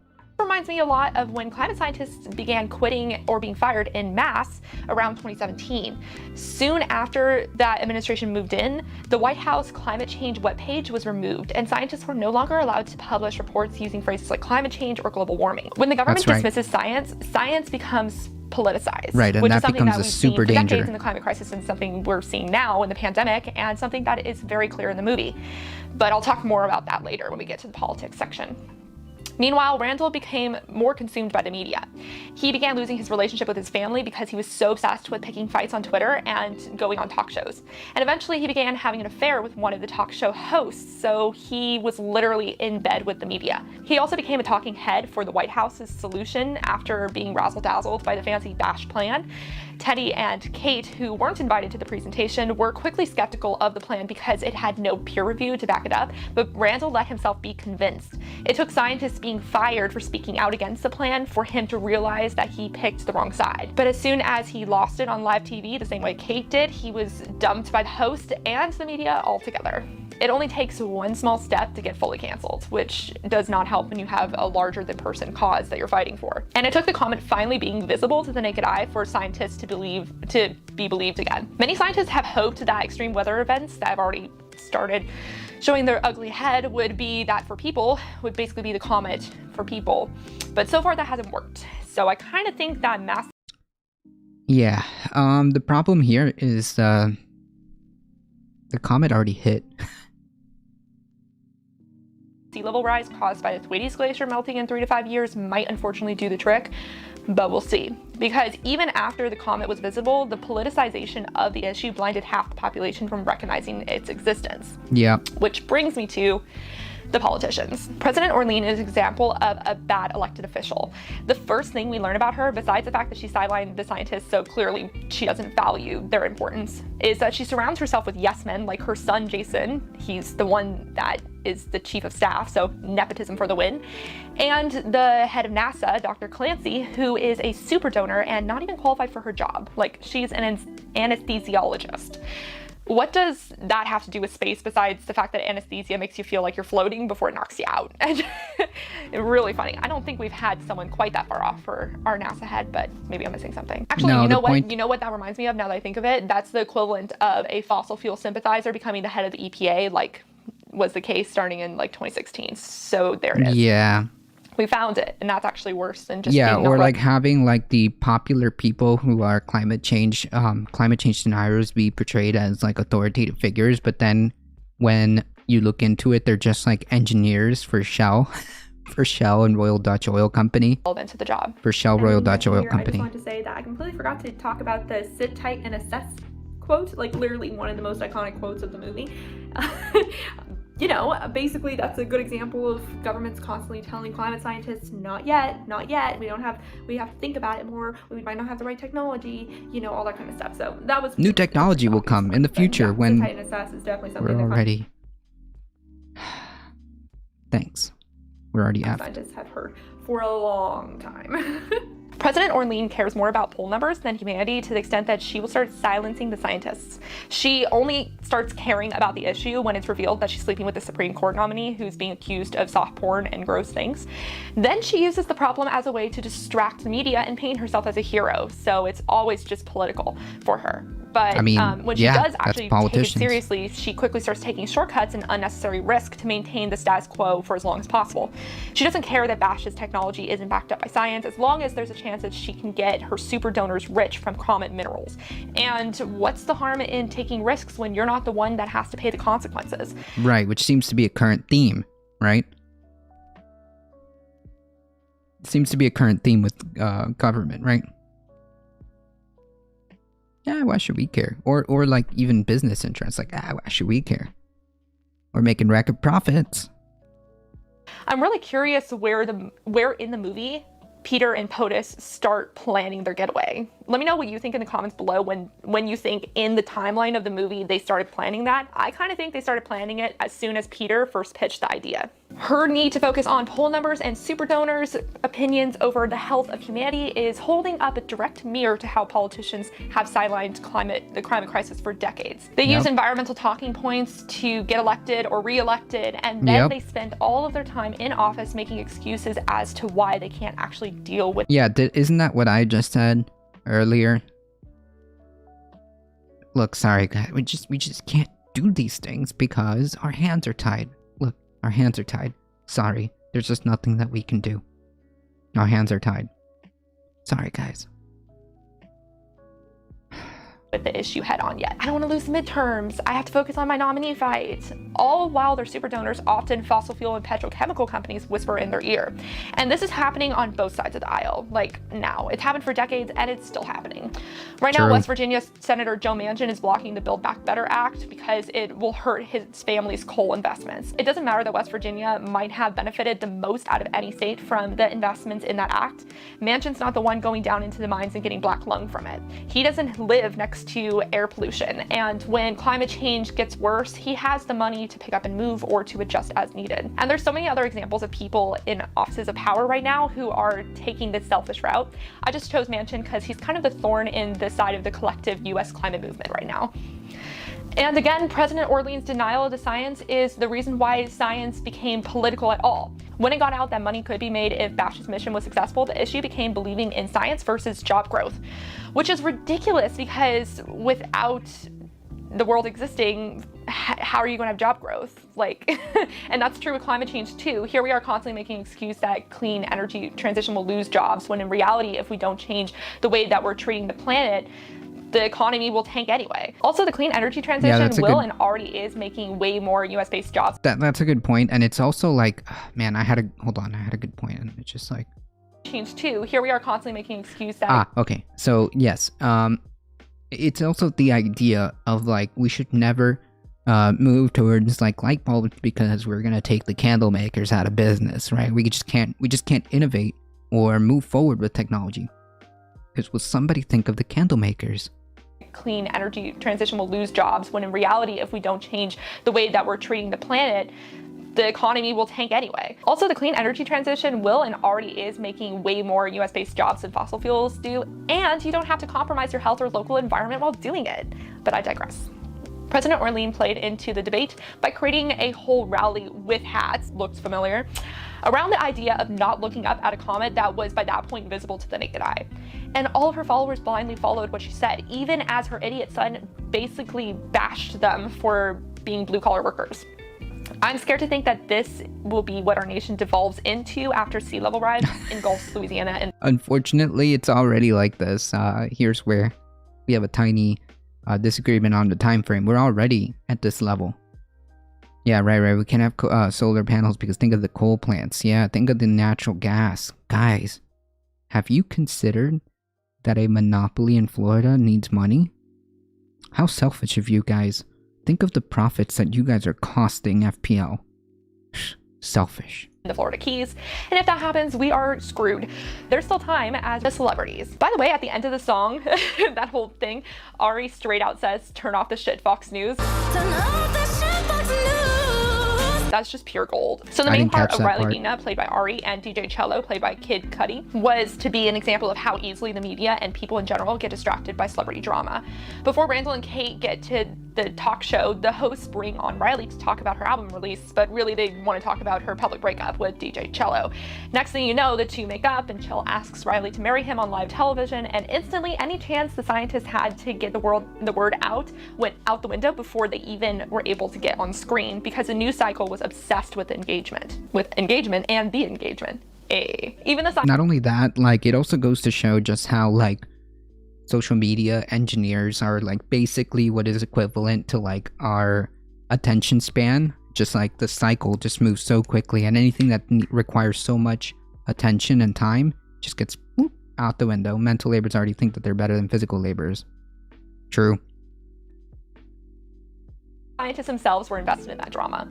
reminds me a lot of when climate scientists began quitting or being fired en masse around 2017. Soon after that administration moved in, the White House climate change webpage was removed, and scientists were no longer allowed to publish reports using phrases like climate change or global warming. When the government dismisses science, science becomes politicized. Right, and which that is something becomes that a we've super seen for danger. decades in the climate crisis, and something we're seeing now in the pandemic, and something that is very clear in the movie. But I'll talk more about that later when we get to the politics section. Meanwhile, Randall became more consumed by the media. He began losing his relationship with his family because he was so obsessed with picking fights on Twitter and going on talk shows. And eventually he began having an affair with one of the talk show hosts, so he was literally in bed with the media. He also became a talking head for the White House's solution after being razzle-dazzled by the fancy Bash plan. Teddy and Kate, who weren't invited to the presentation, were quickly skeptical of the plan because it had no peer review to back it up, but Randall let himself be convinced. It took scientists being fired for speaking out against the plan for him to realize that he picked the wrong side. But as soon as he lost it on live TV, the same way Kate did, he was dumped by the host and the media altogether. It only takes one small step to get fully canceled, which does not help when you have a larger than person cause that you're fighting for. And it took the comet finally being visible to the naked eye for scientists to be believed again. Many scientists have hoped that extreme weather events that have already started showing their ugly head would be that for people, would basically be the comet for people. But so far that hasn't worked. So I kind of think that mass... Yeah, the problem here is the comet already hit. Sea level rise caused by the Thwaites Glacier melting in 3 to 5 years might unfortunately do the trick, but we'll see. Because even after the comet was visible, the politicization of the issue blinded half the population from recognizing its existence. Yeah. Which brings me to the politicians. President Orlean is an example of a bad elected official. The first thing we learn about her, besides the fact that she sidelined the scientists so clearly she doesn't value their importance, is that she surrounds herself with yes men like her son Jason. He's the one that is the chief of staff, so nepotism for the win. And the head of NASA, Dr. Clancy, who is a super donor and not even qualified for her job. Like, she's an anesthesiologist. What does that have to do with space besides the fact that anesthesia makes you feel like you're floating before it knocks you out? And really funny. I don't think we've had someone quite that far off for our NASA head, but maybe I'm missing something. Actually, No, you know the point- what? You know what that reminds me of now that I think of it? That's the equivalent of a fossil fuel sympathizer becoming the head of the EPA, like was the case starting in like 2016. So there it is. Yeah. We found it, and that's actually worse than just Yeah, being or not like having like the popular people who are climate change deniers be portrayed as like authoritative figures, but then when you look into it, they're just like engineers for Shell, for Shell and Royal Dutch Oil Company. relevant to the job. For Shell, Royal Dutch Oil Here, Company. I just wanted to say that I completely forgot to talk about the sit tight and assess quote, like literally one of the most iconic quotes of the movie. You know, basically that's a good example of governments constantly telling climate scientists, not yet, not yet, we have to think about it more, we might not have the right technology, you know, all that kind of stuff. So that was... New technology will come in the future when sit tight and assess is definitely we're something that already... Thanks. We're already at... scientists have heard for a long time. President Orlean cares more about poll numbers than humanity, to the extent that she will start silencing the scientists. She only starts caring about the issue when it's revealed that she's sleeping with the Supreme Court nominee who's being accused of soft porn and gross things. Then she uses the problem as a way to distract the media and paint herself as a hero. So it's always just political for her. But I mean, when she yeah, does that's actually take it politicians. seriously, she quickly starts taking shortcuts and unnecessary risk to maintain the status quo for as long as possible. She doesn't care that Bash's technology isn't backed up by science, as long as there's a chance that she can get her super donors rich from comet minerals. And what's the harm in taking risks when you're not the one that has to pay the consequences? Right, which seems to be a current theme, right? Seems to be a current theme with government, right? Yeah, why should we care? Or like even business interests, like, why should we care? We're making record profits. I'm really curious where in the movie Peter and POTUS start planning their getaway. Let me know what you think in the comments below when you think in the timeline of the movie they started planning that. I kind of think they started planning it as soon as Peter first pitched the idea. Her need to focus on poll numbers and super donors' opinions over the health of humanity is holding up a direct mirror to how politicians have sidelined the climate crisis for decades. They use environmental talking points to get elected or re-elected, and then they spend all of their time in office making excuses as to why they can't actually deal with. Yeah, isn't that what I just said earlier? Look, sorry guys, we just can't do these things because our hands are tied. Look, our hands are tied. Sorry, there's just nothing that we can do. Our hands are tied. Sorry guys. The issue head on yet. I don't want to lose the midterms. I have to focus on my nominee fight. All while their super donors, often fossil fuel and petrochemical companies, whisper in their ear. And this is happening on both sides of the aisle. Like now. It's happened for decades and it's still happening. Right now, West Virginia Senator Joe Manchin is blocking the Build Back Better Act because it will hurt his family's coal investments. It doesn't matter that West Virginia might have benefited the most out of any state from the investments in that act. Manchin's not the one going down into the mines and getting black lung from it. He doesn't live next to air pollution, and when climate change gets worse, he has the money to pick up and move or to adjust as needed. And there's so many other examples of people in offices of power right now who are taking this selfish route. I just chose Manchin because he's kind of the thorn in the side of the collective US climate movement right now. And again, President Orlean's denial of the science is the reason why science became political at all. When it got out that money could be made if Bash's mission was successful, the issue became believing in science versus job growth, which is ridiculous because without the world existing, how are you going to have job growth? Like, and that's true with climate change too. Here we are constantly making an excuse that clean energy transition will lose jobs, when in reality, if we don't change the way that we're treating the planet, the economy will tank anyway. Also, the clean energy transition and already is making way more US-based jobs. That's a good point, and it's also like, man, I had a good point, and it's just like change too. Here we are constantly making an excuse that okay. So yes, it's also the idea of like we should never move towards like light bulbs because we're gonna take the candle makers out of business, right? We just can't innovate or move forward with technology. Because will somebody think of the candle makers? Clean energy transition will lose jobs, when in reality, if we don't change the way that we're treating the planet, the economy will tank anyway. Also, the clean energy transition will and already is making way more US-based jobs than fossil fuels do, and you don't have to compromise your health or local environment while doing it. But I digress. President Orlean played into the debate by creating a whole rally with hats, looks familiar, around the idea of not looking up at a comet that was by that point visible to the naked eye. And all of her followers blindly followed what she said, even as her idiot son basically bashed them for being blue-collar workers. I'm scared to think that this will be what our nation devolves into after sea level rise engulfs Louisiana. And unfortunately, it's already like this. Here's where we have a tiny disagreement on the time frame. We're already at this level. Yeah, right. We can't have solar panels because think of the coal plants. Yeah, think of the natural gas. Guys, have you considered that a monopoly in Florida needs money? How selfish of you guys. Think of the profits that you guys are costing FPL. Selfish. The Florida Keys. And if that happens, we are screwed. There's still time as the celebrities. By the way, at the end of the song, that whole thing, Ari straight out says, "Turn off the shit, Fox News." Turn off the shit, Fox News. That's just pure gold. So the main part of Riley Bina, played by Ari, and DJ Cello, played by Kid Cudi, was to be an example of how easily the media and people in general get distracted by celebrity drama. Before Randall and Kate get to the talk show, the hosts bring on Riley to talk about her album release, but really they want to talk about her public breakup with DJ Cello. Next thing you know, the two make up, and Cello asks Riley to marry him on live television, and instantly any chance the scientists had to get the word out went out the window before they even were able to get on screen, because the news cycle was obsessed with engagement and the engagement. Even the not only that, like, it also goes to show just how, like, social media engineers are, like, basically what is equivalent to, like, our attention span. Just like the cycle just moves so quickly, and anything that requires so much attention and time just gets out the window. Mental laborers already think that they're better than physical laborers. True. Scientists themselves were invested in that drama.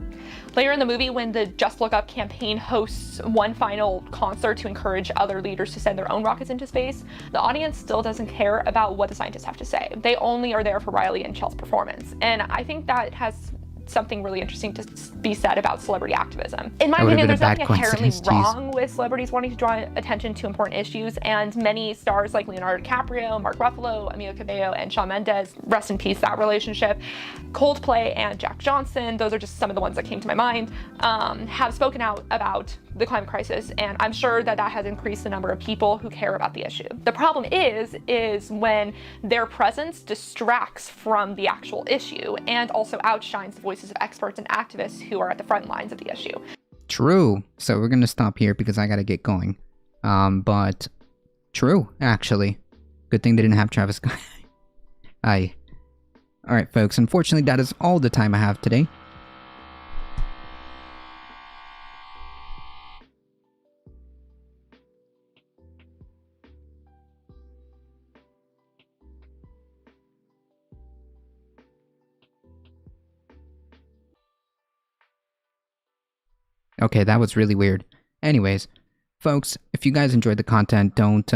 Later in the movie, when the Just Look Up campaign hosts one final concert to encourage other leaders to send their own rockets into space, the audience still doesn't care about what the scientists have to say. They only are there for Riley and Chell's performance. And I think that has something really interesting to be said about celebrity activism. In my opinion, there's nothing inherently wrong with celebrities wanting to draw attention to important issues, and many stars like Leonardo DiCaprio, Mark Ruffalo, Emilio Cabello, and Shawn Mendes, rest in peace that relationship, Coldplay and Jack Johnson, those are just some of the ones that came to my mind, have spoken out about the climate crisis, and I'm sure that that has increased the number of people who care about the issue. The problem is when their presence distracts from the actual issue and also outshines the voices of experts and activists who are at the front lines of the issue. True. So we're gonna stop here because I gotta get going. But true, actually. Good thing they didn't have Travis Scott. Alright, folks, unfortunately that is all the time I have today. Okay, that was really weird. Anyways, folks, if you guys enjoyed the content, don't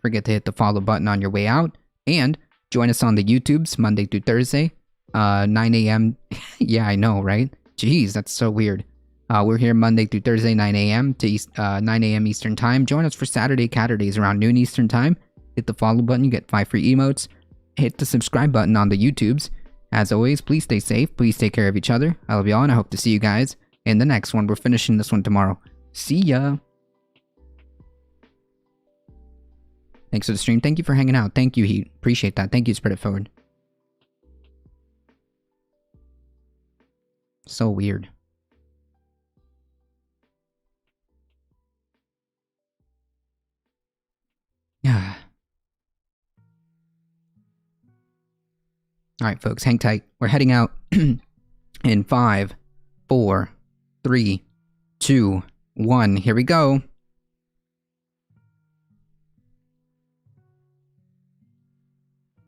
forget to hit the follow button on your way out. And join us on the YouTubes Monday through Thursday, 9 a.m. Yeah, I know, right? Jeez, that's so weird. We're here Monday through Thursday, 9 a.m. to 9 a.m. Eastern Time. Join us for Saturday Catterdays around noon Eastern Time. Hit the follow button, you get 5 free emotes. Hit the subscribe button on the YouTubes. As always, please stay safe. Please take care of each other. I love y'all, and I hope to see you guys in the next one. We're finishing this one tomorrow. See ya. Thanks for the stream. Thank you for hanging out. Thank you, Heat. Appreciate that. Thank you, Spread It Forward. So weird. Yeah. Alright, folks. Hang tight. We're heading out in 5, 4, 3, 2, 1. Here we go.